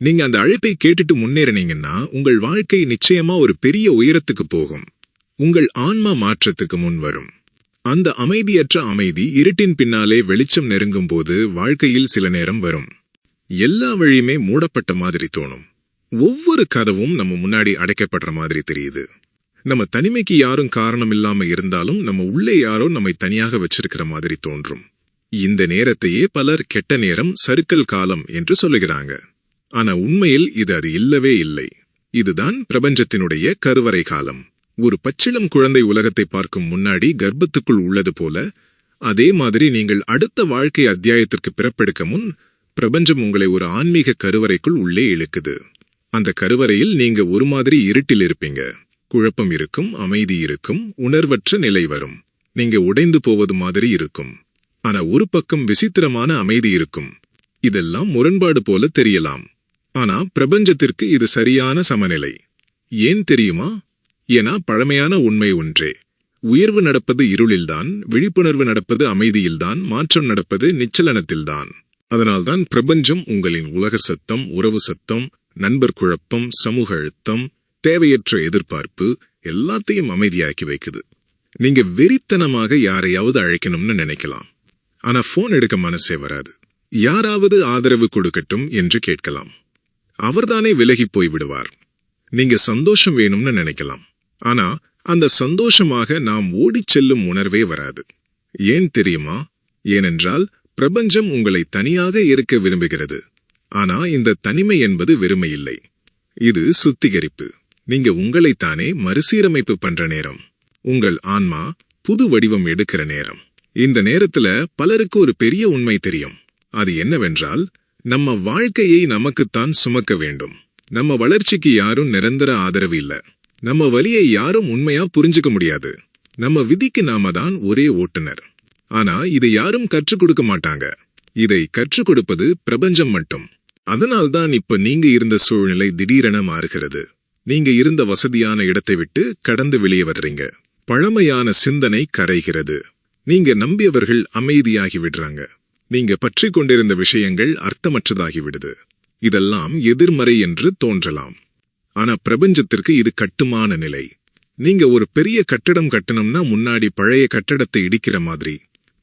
நீங்க அந்த அழைப்பை கேட்டுட்டு முன்னேறினீங்கன்னா உங்கள் வாழ்க்கை நிச்சயமா ஒரு பெரிய உயரத்துக்கு போகும். உங்கள் ஆன்மா மாற்றத்துக்கு முன் வரும். அந்த அமைதியற்ற அமைதி இருட்டின் பின்னாலே வெளிச்சம் நெருங்கும் போது வாழ்க்கையில் சில நேரம் வரும். எல்லா வழியுமே மூடப்பட்ட மாதிரி தோணும். ஒவ்வொரு கதவும் நம்ம முன்னாடி அடைக்கப்படுற மாதிரி தெரியுது. நம்ம தனிமைக்கு யாரும் காரணம் இல்லாம இருந்தாலும் நம்ம உள்ளே யாரோ நம்மை தனியாக வச்சிருக்கிற மாதிரி தோன்றும். இந்த நேரத்தையே பலர் கெட்ட நேரம், சறுக்கல் காலம் என்று சொல்லுகிறாங்க. ஆனா உண்மையில் அது இல்லவே இல்லை. இதுதான் பிரபஞ்சத்தினுடைய கருவறை காலம். ஒரு பச்சிளம் குழந்தை உலகத்தை பார்க்கும் முன்னாடி கர்ப்பத்துக்குள் உள்ளது போல, அதே மாதிரி நீங்கள் அடுத்த வாழ்க்கை அத்தியாயத்திற்கு பிறப்பெடுக்க முன் பிரபஞ்சம் உங்களை ஒரு ஆன்மீக கருவறைக்குள் உள்ளே இழுக்குது. அந்த கருவறையில் நீங்க ஒரு மாதிரி இருட்டில் இருப்பீங்க. குழப்பம் இருக்கும், அமைதி இருக்கும், உணர்வற்ற நிலை வரும். நீங்க உடைந்து போவது மாதிரி இருக்கும். ஆனா ஒரு பக்கம் விசித்திரமான அமைதி இருக்கும். இதெல்லாம் முரண்பாடு போல தெரியலாம். ஆனா பிரபஞ்சத்திற்கு இது சரியான சமநிலை. ஏன் தெரியுமா? ஏன்னா பழமையான உண்மை ஒன்றே. உயர்வு நடப்பது இருளில்தான், விழிப்புணர்வு நடப்பது அமைதியில்தான், மாற்றம் நடப்பது நிச்சலனத்தில்தான். அதனால்தான் பிரபஞ்சம் உங்களின் உலக சத்தம், உறவு சத்தம், நண்பர் குழப்பம், சமூக அழுத்தம், தேவையற்ற எதிர்பார்ப்பு எல்லாத்தையும் அமைதியாக்கி வைக்குது. நீங்க வெறித்தனமாக யாரையாவது அழைக்கணும்னு நினைக்கலாம். ஆனா போன் எடுக்க மனசே வராது. யாராவது ஆதரவு கொடுக்கட்டும் என்று கேட்கலாம். அவர்தானே விலகி போய் விடுவார். நீங்க சந்தோஷம் வேணும்னு நினைக்கலாம். ஆனா அந்த சந்தோஷமாக நாம் ஓடிச் செல்லும் உணர்வே வராது. ஏன் தெரியுமா? ஏனென்றால் பிரபஞ்சம் உங்களை தனியாக இருக்க விரும்புகிறது. ஆனா இந்த தனிமை என்பது வெறுமையில்லை. இது சுத்திகரிப்பு. நீங்க உங்களைத்தானே மறுசீரமைப்பு பண்ற நேரம். உங்கள் ஆன்மா புது வடிவம் எடுக்கிற நேரம். இந்த நேரத்துல பலருக்கு ஒரு பெரிய உண்மை தெரியும். அது என்னவென்றால், நம்ம வாழ்க்கையை நமக்குத்தான் சுமக்க வேண்டும். நம்ம வளர்ச்சிக்கு யாரும் நிரந்தர ஆதரவு இல்ல. நம்ம வலியை யாரும் உண்மையா புரிஞ்சுக்க முடியாது. நம்ம விதிக்கு நாம தான் ஒரே ஓட்டுநர். ஆனா இதை யாரும் கற்றுக் கொடுக்க மாட்டாங்க. இதை கற்றுக் கொடுப்பது பிரபஞ்சம் மட்டும். அதனால்தான் இப்ப நீங்க இருந்த சூழ்நிலை திடீரென மாறுகிறது. நீங்க இருந்த வசதியான இடத்தை விட்டு கடந்து வெளியே வர்றீங்க. பழமையான சிந்தனை கரைகிறது. நீங்க நம்பியவர்கள் அமைதியாகி விடுறாங்க. நீங்க பற்றி கொண்டிருந்த விஷயங்கள் அர்த்தமற்றதாகி விடுது. இதெல்லாம் எதிர்மறை என்று தோன்றலாம். ஆனா பிரபஞ்சத்திற்கு இது கட்டுமான நிலை. நீங்க ஒரு பெரிய கட்டடம் கட்டணும்னா முன்னாடி பழைய கட்டடத்தை இடிக்கிற மாதிரி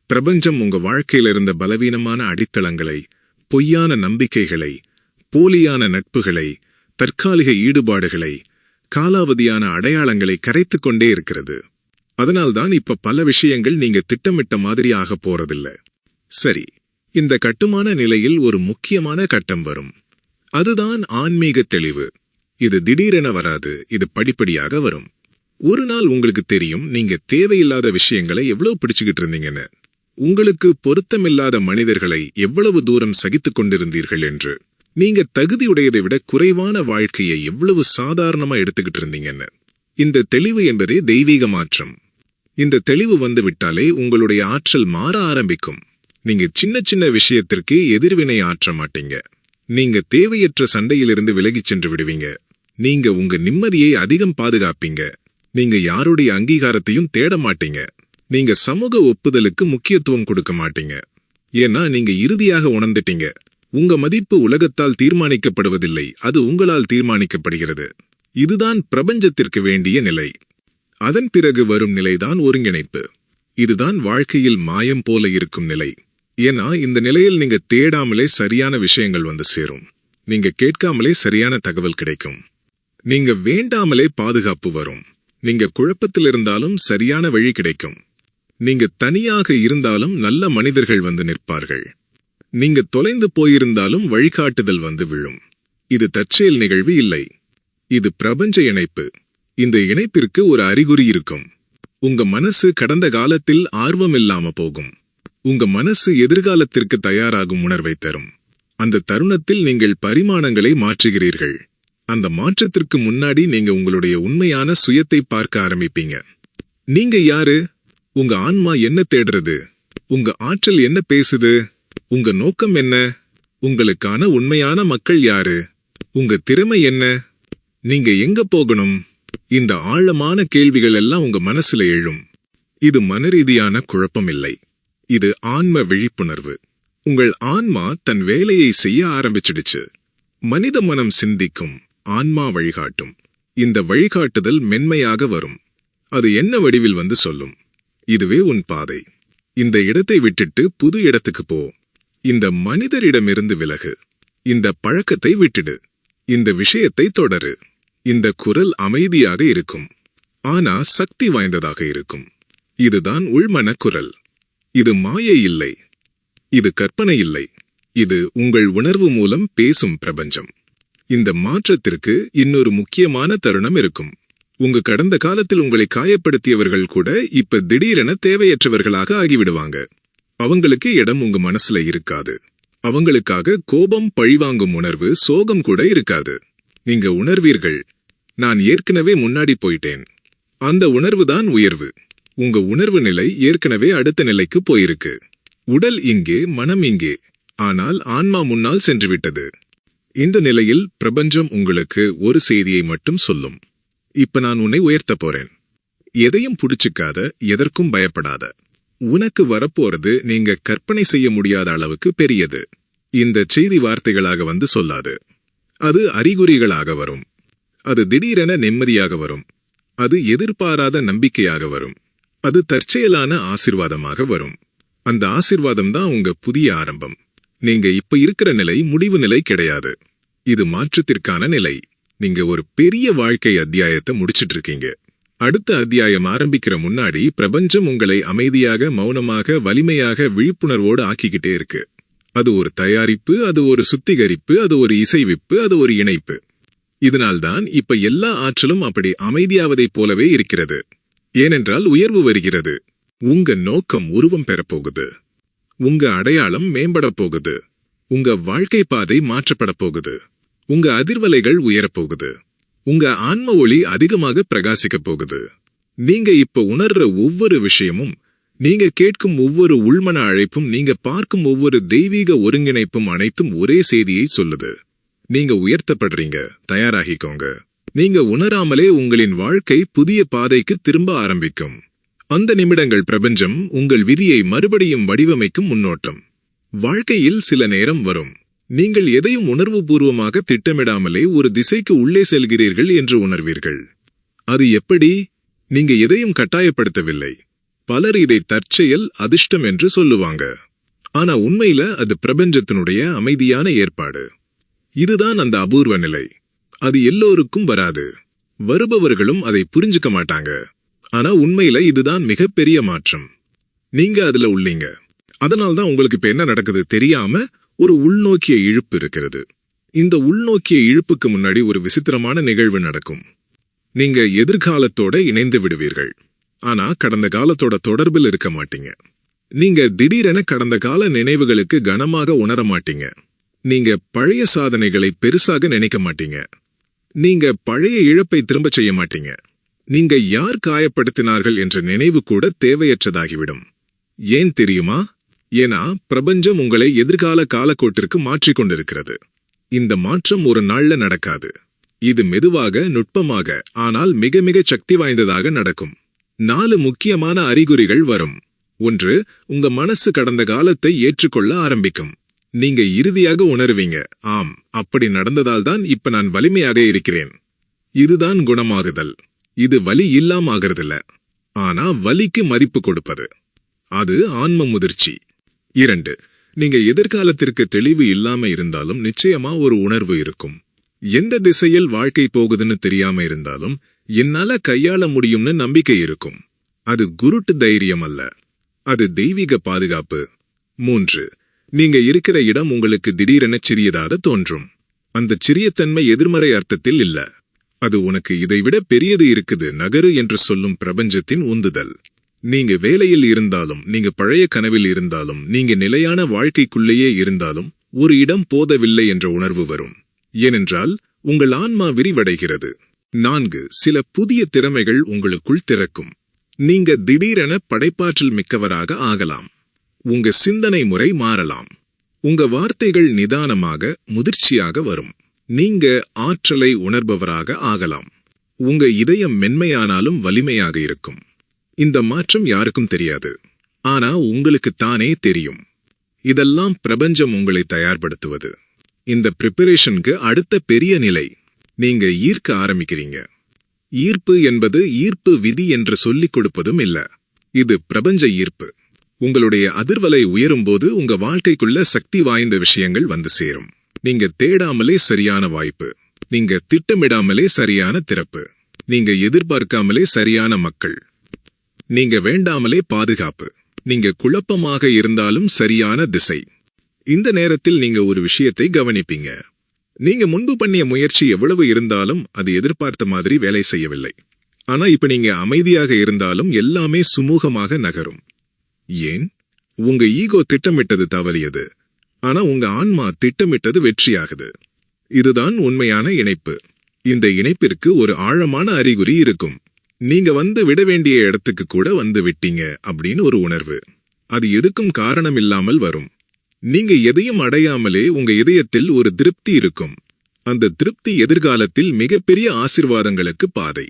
பிரபஞ்சம் உங்க வாழ்க்கையில இருந்த பலவீனமான அடித்தளங்களை, பொய்யான நம்பிக்கைகளை, போலியான நட்புகளை, தற்காலிக ஈடுபாடுகளை, காலாவதியான அடையாளங்களை கரைத்து கொண்டே இருக்கிறது. அதனால்தான் இப்ப பல விஷயங்கள் நீங்க திட்டமிட்ட மாதிரி ஆக போறதில்ல. சரி, இந்த கட்டுமான நிலையில் ஒரு முக்கியமான கட்டம் வரும். அதுதான் ஆன்மீக தெளிவு. இது திடீரென வராது. இது படிப்படியாக வரும். ஒரு நாள் உங்களுக்கு தெரியும், நீங்க தேவையில்லாத விஷயங்களை எவ்வளவு பிடிச்சுக்கிட்டு இருந்தீங்கன்னு. உங்களுக்கு பொருத்தமில்லாத மனிதர்களை எவ்வளவு தூரம் சகித்துக் கொண்டிருந்தீர்கள் என்று. நீங்க தகுதியுடையதை விட குறைவான வாழ்க்கையை எவ்வளவு சாதாரணமா எடுத்துக்கிட்டு இருந்தீங்கன்னு. இந்த தெளிவு என்பதே தெய்வீக மாற்றம். இந்த தெளிவு வந்து விட்டாலே உங்களுடைய ஆற்றல் மாற ஆரம்பிக்கும். நீங்க சின்ன சின்ன விஷயத்திற்கு எதிர்வினை ஆற்ற மாட்டீங்க. நீங்க தேவையற்ற சண்டையிலிருந்து விலகிச் சென்று விடுவீங்க. நீங்க உங்க நிம்மதியை அதிகம் பாதுகாப்பீங்க. நீங்க யாருடைய அங்கீகாரத்தையும் தேட மாட்டீங்க. நீங்க சமூக ஒப்புதலுக்கு முக்கியத்துவம் கொடுக்க மாட்டீங்க. ஏன்னா நீங்க இறுதியாக உணர்ந்துட்டீங்க, உங்க மதிப்பு உலகத்தால் தீர்மானிக்கப்படுவதில்லை, அது உங்களால் தீர்மானிக்கப்படுகிறது. இதுதான் பிரபஞ்சத்திற்கு வேண்டிய நிலை. அதன் பிறகு வரும் நிலைதான் ஒருங்கிணைப்பு. இதுதான் வாழ்க்கையில் மாயம் போல இருக்கும் நிலை. ஏன்னா இந்த நிலையில் நீங்க தேடாமலே சரியான விஷயங்கள் வந்து சேரும். நீங்க கேட்காமலே சரியான தகவல் கிடைக்கும். நீங்க வேண்டாமலே பாதுகாப்பு வரும். நீங்க குழப்பத்தில் இருந்தாலும் சரியான வழி கிடைக்கும். நீங்க தனியாக இருந்தாலும் நல்ல மனிதர்கள் வந்து நிற்பார்கள். நீங்க தொலைந்து போயிருந்தாலும் வழிகாட்டுதல் வந்து விழும். இது தற்செயல் நிகழ்வு இல்லை. இது பிரபஞ்ச இணைப்பு. இந்த இணைப்பிற்கு ஒரு அறிகுறி இருக்கும். உங்க மனசு கடந்த காலத்தில் ஆர்வமில்லாம போகும். உங்க மனசு எதிர்காலத்திற்கு தயாராகும் உணர்வை தரும். அந்த தருணத்தில் நீங்கள் பரிமாணங்களை மாற்றுகிறீர்கள். அந்த மாற்றத்திற்கு முன்னாடி நீங்க உங்களுடைய உண்மையான சுயத்தை பார்க்க ஆரம்பிப்பீங்க. நீங்க யாரு? உங்க ஆன்மா என்ன தேடுறது? உங்க ஆற்றல் என்ன பேசுது? உங்க நோக்கம் என்ன? உங்களுக்கான உண்மையான மக்கள் யாரு? உங்க திறமை என்ன? நீங்க எங்க போகணும்? இந்த ஆழமான கேள்விகள் எல்லாம் உங்க மனசுல எழும். இது மனரீதியான குழப்பம் இல்லை. இது ஆன்ம விழிப்புணர்வு. உங்கள் ஆன்மா தன் வேலையை செய்ய ஆரம்பிச்சிடுச்சு. மனித மனம் சிந்திக்கும், ஆன்மா வழிகாட்டும். இந்த வழிகாட்டுதல் மென்மையாக வரும். அது என்ன வடிவில் வந்து சொல்லும், இதுவே உன் பாதை, இந்த இடத்தை விட்டுட்டு புது இடத்துக்கு போ, இந்த மனிதரிடமிருந்து விலகு, இந்த பழக்கத்தை விட்டுடு, இந்த விஷயத்தை தொடரு. இந்த குரல் அமைதியாக இருக்கும், ஆனா சக்தி வாய்ந்ததாக இருக்கும். இதுதான் உள்மன குரல். இது மாயை இல்லை, இது கற்பனை இல்லை, இது உங்கள் உணர்வு மூலம் பேசும் பிரபஞ்சம். இந்த மாற்றத்திற்கு இன்னொரு முக்கியமான தருணம் இருக்கும். உங்க கடந்த காலத்தில் உங்களை காயப்படுத்தியவர்கள் கூட இப்ப திடீரென தேவையற்றவர்களாக ஆகிவிடுவாங்க. அவங்களுக்கு இடம் உங்க மனசுல இருக்காது. அவங்களுக்காக கோபம், பழிவாங்கும் உணர்வு, சோகம் கூட இருக்காது. நீங்க உணர்வீர்கள், நான் ஏற்கனவே முன்னாடி போயிட்டேன். அந்த உணர்வுதான் உயர்வு. உங்க உணர்வு நிலை ஏற்கனவே அடுத்த நிலைக்கு போயிருக்கு. உடல் இங்கே, மனம் இங்கே, ஆனால் ஆன்மா முன்னால் சென்றுவிட்டது. இந்த நிலையில் பிரபஞ்சம் உங்களுக்கு ஒரு செய்தியை மட்டும் சொல்லும், இப்ப நான் உன்னை உயர்த்த போறேன். எதையும் புடிச்சுக்காத, எதற்கும் பயப்படாத. உனக்கு வரப்போறது நீங்க கற்பனை செய்ய முடியாத அளவுக்கு பெரியது. இந்த செய்தி வார்த்தைகளாக வந்து சொல்லாது. அது அறிகுறிகளாக வரும். அது திடீரென நிம்மதியாக வரும். அது எதிர்பாராத நம்பிக்கையாக வரும். அது தற்செயலான ஆசிர்வாதமாக வரும். அந்த ஆசிர்வாதம் தான் உங்க புதிய ஆரம்பம். நீங்க இப்ப இருக்கிற நிலை முடிவு நிலை கிடையாது. இது மாற்றத்திற்கான நிலை. நீங்க ஒரு பெரிய வாழ்க்கை அத்தியாயத்தை முடிச்சிட்டு இருக்கீங்க. அடுத்த அத்தியாயம் ஆரம்பிக்கிற முன்னாடி பிரபஞ்சம் உங்களை அமைதியாக, மௌனமாக, வலிமையாக, விழிப்புணர்வோடு ஆக்கிக்கிட்டே இருக்கு. அது ஒரு தயாரிப்பு, அது ஒரு சுத்திகரிப்பு, அது ஒரு இசைவிப்பு, அது ஒரு இணைப்பு. இதனால்தான் இப்ப எல்லா ஆற்றலும் அப்படி அமைதியாவதைப் போலவே இருக்கிறது. ஏனென்றால் உயர்வு வருகிறது. உங்க நோக்கம் உருவம் பெறப்போகுது. உங்க அடையாளம் மேம்பட போகுது. உங்க வாழ்க்கை பாதை மாற்றப்பட போகுது. உங்க அதிர்வலைகள் உயரப்போகுது. உங்க ஆன்ம ஒளி அதிகமாக பிரகாசிக்க போகுது. நீங்க இப்ப உணர்ற ஒவ்வொரு விஷயமும், நீங்க கேட்கும் ஒவ்வொரு உள்மன அழைப்பும், நீங்க பார்க்கும் ஒவ்வொரு தெய்வீக ஒருங்கிணைப்பும் அனைத்தும் ஒரே செய்தியை சொல்லுது. நீங்க உயர்த்தப்படுறீங்க, தயாராகிக்கோங்க. நீங்க உணராமலே உங்களின் வாழ்க்கை புதிய பாதைக்கு திரும்ப ஆரம்பிக்கும். அந்த நிமிடங்கள் பிரபஞ்சம் உங்கள் விதியை மறுபடியும் வடிவமைக்கும் முன்னோட்டம். வாழ்க்கையில் சில நேரம் வரும், நீங்கள் எதையும் உணர்வுபூர்வமாக திட்டமிடாமலே ஒரு திசைக்கு உள்ளே செல்கிறீர்கள் என்று உணர்வீர்கள். அது எப்படி? நீங்க எதையும் கட்டாயப்படுத்தவில்லை. பலர் இதை தற்செயல், அதிர்ஷ்டம் என்று சொல்லுவாங்க. ஆனா உண்மையில அது பிரபஞ்சத்தினுடைய அமைதியான ஏற்பாடு. இதுதான் அந்த அபூர்வ நிலை. அது எல்லோருக்கும் வராது. வருபவர்களும் அதை புரிஞ்சுக்க மாட்டாங்க. ஆனா உண்மையில இதுதான் மிகப்பெரிய மாற்றம். நீங்க அதுல உள்ளீங்க. அதனால்தான் உங்களுக்கு இப்ப என்ன நடக்குது தெரியாம ஒரு உள்நோக்கிய இழுப்பு இருக்கிறது. இந்த உள்நோக்கிய இழுப்புக்கு முன்னாடி ஒரு விசித்திரமான நிகழ்வு நடக்கும். நீங்க எதிர்காலத்தோட இணைந்து விடுவீர்கள். ஆனா கடந்த காலத்தோட தொடர்பில் இருக்க மாட்டீங்க. நீங்க திடீரென கடந்த கால நினைவுகளுக்கு கனமாக உணர மாட்டீங்க. நீங்க பழைய சாதனைகளை பெருசாக நினைக்க மாட்டீங்க. நீங்க பழைய இழப்பை திரும்ப செய்ய மாட்டீங்க. நீங்க யார் காயப்படுத்தினார்கள் என்ற நினைவு கூட தேவையற்றதாகிவிடும். ஏன் தெரியுமா? ஏன்னா பிரபஞ்சம் உங்களை எதிர்கால காலக்கோட்டிற்கு மாற்றிக்கொண்டிருக்கிறது. இந்த மாற்றம் ஒரு நாள்ல நடக்காது. இது மெதுவாக, நுட்பமாக, ஆனால் மிக மிக சக்தி வாய்ந்ததாக நடக்கும். 4 முக்கியமான அறிகுறிகள் வரும். 1, உங்க மனசு கடந்த காலத்தை ஏற்றுக்கொள்ள ஆரம்பிக்கும். நீங்க இறுதியாக உணர்வீங்க, ஆம், அப்படி நடந்ததால் தான் இப்ப நான் வலிமையாக இருக்கிறேன். இதுதான் குணமாகுதல். இது வலி இல்லாம ஆகிறதில்ல, ஆனா வலிக்கு மதிப்பு கொடுப்பது. அது ஆன்ம முதிர்ச்சி. 2, நீங்க எதிர்காலத்திற்கு தெளிவு இல்லாம இருந்தாலும் நிச்சயமா ஒரு உணர்வு இருக்கும். எந்த திசையில் வாழ்க்கை போகுதுன்னு தெரியாம இருந்தாலும் என்னால கையாள முடியும்னு நம்பிக்கை இருக்கும். அது குருட்டு தைரியம் அல்ல, அது தெய்வீக பாதுகாப்பு. 3, நீங்க இருக்கிற இடம் உங்களுக்கு திடீரென சிறியதாக தோன்றும். அந்த சிறியத்தன்மை எதிர்மறை அர்த்தத்தில் இல்ல. அது உனக்கு இதைவிட பெரியது இருக்குது, நகரு என்று சொல்லும் பிரபஞ்சத்தின் உந்துதல். நீங்க வேலையில் இருந்தாலும், நீங்க பழைய கனவில் இருந்தாலும், நீங்க நிலையான வாழ்க்கைக்குள்ளேயே இருந்தாலும் ஒரு இடம் போதவில்லை என்ற உணர்வு வரும். ஏனென்றால் உங்கள் ஆன்மா விரிவடைகிறது. 4, சில புதிய திறமைகள் உங்களுக்குள் திறக்கும். நீங்க திடீரென படைப்பாற்றல் மிக்கவராக ஆகலாம். உங்க சிந்தனை முறை மாறலாம். உங்க வார்த்தைகள் நிதானமாக, முதிர்ச்சியாக வரும். நீங்க ஆற்றலை உணர்பவராக ஆகலாம். உங்க இதயம் மென்மையானாலும் வலிமையாக இருக்கும். இந்த மாற்றம் யாருக்கும் தெரியாது, ஆனா உங்களுக்கு தானே தெரியும். இதெல்லாம் பிரபஞ்சம் உங்களை தயார்படுத்துவது. இந்த ப்ரிப்பரேஷனுக்கு அடுத்த பெரிய நிலை. நீங்க ஈர்க்க ஆரம்பிக்கிறீங்க. ஈர்ப்பு என்பது ஈர்ப்பு விதி என்று சொல்லிக் கொடுப்பதும் இல்ல. இது பிரபஞ்ச ஈர்ப்பு. உங்களுடைய அதிர்வலை உயரும்போது உங்க வாழ்க்கைக்குள்ள சக்தி வாய்ந்த விஷயங்கள் வந்து சேரும். நீங்க தேடாமலே சரியான வாய்ப்பு, நீங்க திட்டமிடாமலே சரியான திறப்பு, நீங்க எதிர்பார்க்காமலே சரியான மக்கள், நீங்க வேண்டாமலே பாதுகாப்பு, நீங்க குழப்பமாக இருந்தாலும் சரியான திசை. இந்த நேரத்தில் நீங்க ஒரு விஷயத்தை கவனிப்பீங்க. நீங்க முன்பு பண்ணிய முயற்சி எவ்வளவு இருந்தாலும் அது எதிர்பார்த்த மாதிரி வேலை செய்யவில்லை. ஆனா இப்ப நீங்க அமைதியாக இருந்தாலும் எல்லாமே சுமூகமாக நகரும். ஏன்? உங்க ஈகோ திட்டமிட்டது தவறியது, ஆனா உங்க ஆன்மா திட்டமிட்டது வெற்றியாகுது. இதுதான் உண்மையான இணைப்பு. இந்த இணைப்பிற்கு ஒரு ஆழமான அறிகுறி இருக்கும். நீங்க வந்து விட வேண்டிய இடத்துக்கு கூட வந்து விட்டீங்க அப்படின்னு ஒரு உணர்வு. அது எதுக்கும் காரணம் இல்லாமல் வரும். நீங்க எதையும் அடையாமலே உங்க இதயத்தில் ஒரு திருப்தி இருக்கும். அந்த திருப்தி எதிர்காலத்தில் மிகப்பெரிய ஆசீர்வாதங்களுக்கு பாதை.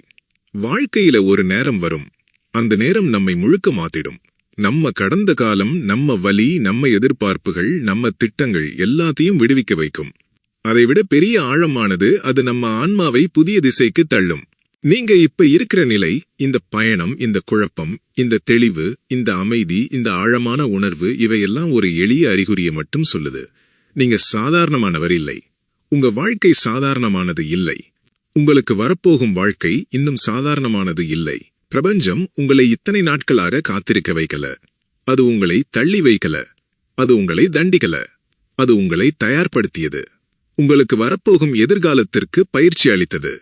வாழ்க்கையில ஒரு நேரம் வரும். அந்த நேரம் நம்மை முழுக்க மாத்திடும். நம்ம கடந்த காலம், நம்ம வலி, நம்ம எதிர்பார்ப்புகள், நம்ம திட்டங்கள் எல்லாத்தையும் விடுவிக்க வைக்கும். அதைவிட பெரிய ஆழமானது, அது நம்ம ஆன்மாவை புதிய திசைக்கு தள்ளும். நீங்க இப்ப இருக்கிற நிலை, இந்த பயணம், இந்த குழப்பம், இந்த தெளிவு, இந்த அமைதி, இந்த ஆழமான உணர்வு, இவையெல்லாம் ஒரு எளிய அறிகுறியை மட்டும் சொல்லுது. நீங்க சாதாரணமானவர் இல்லை. உங்க வாழ்க்கை சாதாரணமானது இல்லை. உங்களுக்கு வரப்போகும் வாழ்க்கை இன்னும் சாதாரணமானது இல்லை. பிரபஞ்சம் உங்களை இத்தனை நாட்களாக காத்திருக்க வைக்கல. அது உங்களை தள்ளி வைக்கல. அது உங்களை தண்டிக்கல. அது உங்களை தயார்படுத்தியது. உங்களுக்கு வரப்போகும் எதிர்காலத்திற்கு பயிற்சி அளித்தது.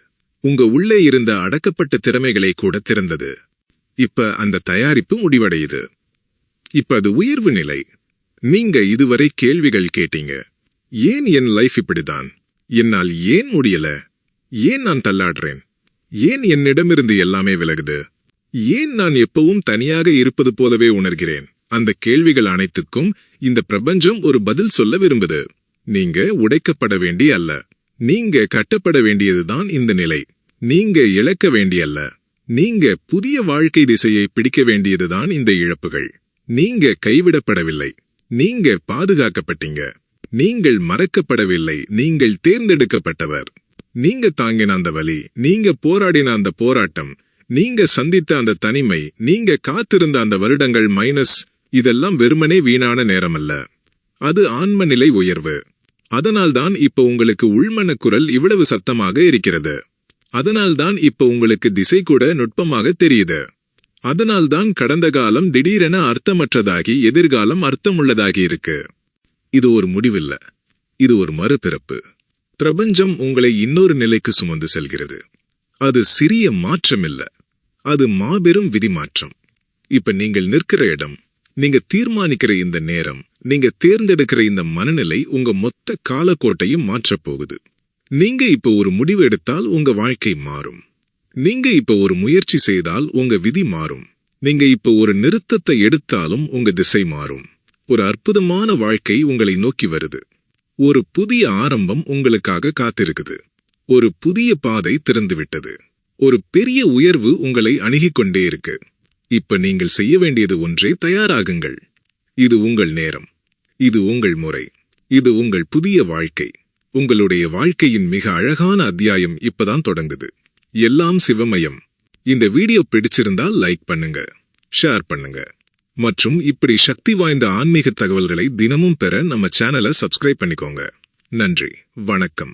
உங்க உள்ளே இருந்த அடக்கப்பட்ட திறமைகளை கூட திறந்தது. இப்ப அந்த தயாரிப்பு முடிவடையுது. இப்ப அது உயர்வு நிலை. நீங்க இதுவரை கேள்விகள் கேட்டீங்க. ஏன் என் லைஃப் இப்படிதான்? என்னால் ஏன் முடியல? ஏன் நான் தள்ளாடுறேன்? ஏன் என்னிடமிருந்து எல்லாமே விலகுது? ஏன் நான் எப்பவும் தனியாக இருப்பது போலவே உணர்கிறேன்? அந்த கேள்விகள் அனைத்துக்கும் இந்த பிரபஞ்சம் ஒரு பதில் சொல்ல விரும்புது. நீங்க உடைக்கப்பட வேண்டிய அல்ல. நீங்க கட்டப்பட வேண்டியதுதான் இந்த நிலை. நீங்க இழக்க வேண்டியல்ல. நீங்க புதிய வாழ்க்கை திசையை பிடிக்க வேண்டியதுதான் இந்த இழப்புகள். நீங்க கைவிடப்படவில்லை. நீங்க பாதுகாக்கப்பட்டீங்க. நீங்கள் மறக்கப்படவில்லை. நீங்கள் தேர்ந்தெடுக்கப்பட்டவர். நீங்க தாங்கின அந்த வலி, நீங்க போராடின அந்த போராட்டம், நீங்க சந்தித்த அந்த தனிமை, நீங்க காத்திருந்த அந்த வருடங்கள் மைனஸ், இதெல்லாம் வெறுமனே வீணான நேரமல்ல. அது ஆன்ம நிலை உயர்வு. அதனால்தான் இப்ப உங்களுக்கு உள்மன குரல் இவ்வளவு சத்தமாக இருக்கிறது. அதனால்தான் இப்ப உங்களுக்கு திசை கூட நுட்பமாக தெரியுது. அதனால்தான் கடந்த காலம் திடீரென அர்த்தமற்றதாகி எதிர்காலம் அர்த்தமுள்ளதாகி இருக்கு. இது ஒரு முடிவில்ல. இது ஒரு மறுபிறப்பு. பிரபஞ்சம் உங்களை இன்னொரு நிலைக்கு சுமந்து செல்கிறது. அது சிறிய மாற்றமில்ல. அது மாபெரும் விதிமாற்றம். இப்ப நீங்கள் நிற்கிற இடம், நீங்க தீர்மானிக்கிற இந்த நேரம், நீங்க தேர்ந்தெடுக்கிற இந்த மனநிலை உங்க மொத்த காலக்கோட்டையும் மாற்றப் போகுது. நீங்க இப்ப ஒரு முடிவு எடுத்தால் உங்க வாழ்க்கை மாறும். நீங்க இப்ப ஒரு முயற்சி செய்தால் உங்க விதி மாறும். நீங்க இப்ப ஒரு நிறுத்தத்தை எடுத்தாலும் உங்க திசை மாறும். ஒரு அற்புதமான வாழ்க்கை உங்களை நோக்கி வருது. ஒரு புதிய ஆரம்பம் உங்களுக்காக காத்திருக்குது. ஒரு புதிய பாதை திறந்துவிட்டது. ஒரு பெரிய உயர்வு உங்களை அணுகிக் கொண்டே இருக்கு. இப்ப நீங்கள் செய்ய வேண்டியது ஒன்றே, தயாராகுங்கள். இது உங்கள் நேரம். இது உங்கள் முறை. இது உங்கள் புதிய வாழ்க்கை. உங்களுடைய வாழ்க்கையின் மிக அழகான அத்தியாயம் இப்பதான் தொடங்குது. எல்லாம் சிவமயம். இந்த வீடியோ பிடிச்சிருந்தால் லைக் பண்ணுங்க, ஷேர் பண்ணுங்க. மற்றும் இப்படி சக்தி வாய்ந்த ஆன்மீக தகவல்களை தினமும் பெற நம்ம சேனலை சப்ஸ்கிரைப் பண்ணிக்கோங்க. நன்றி, வணக்கம்.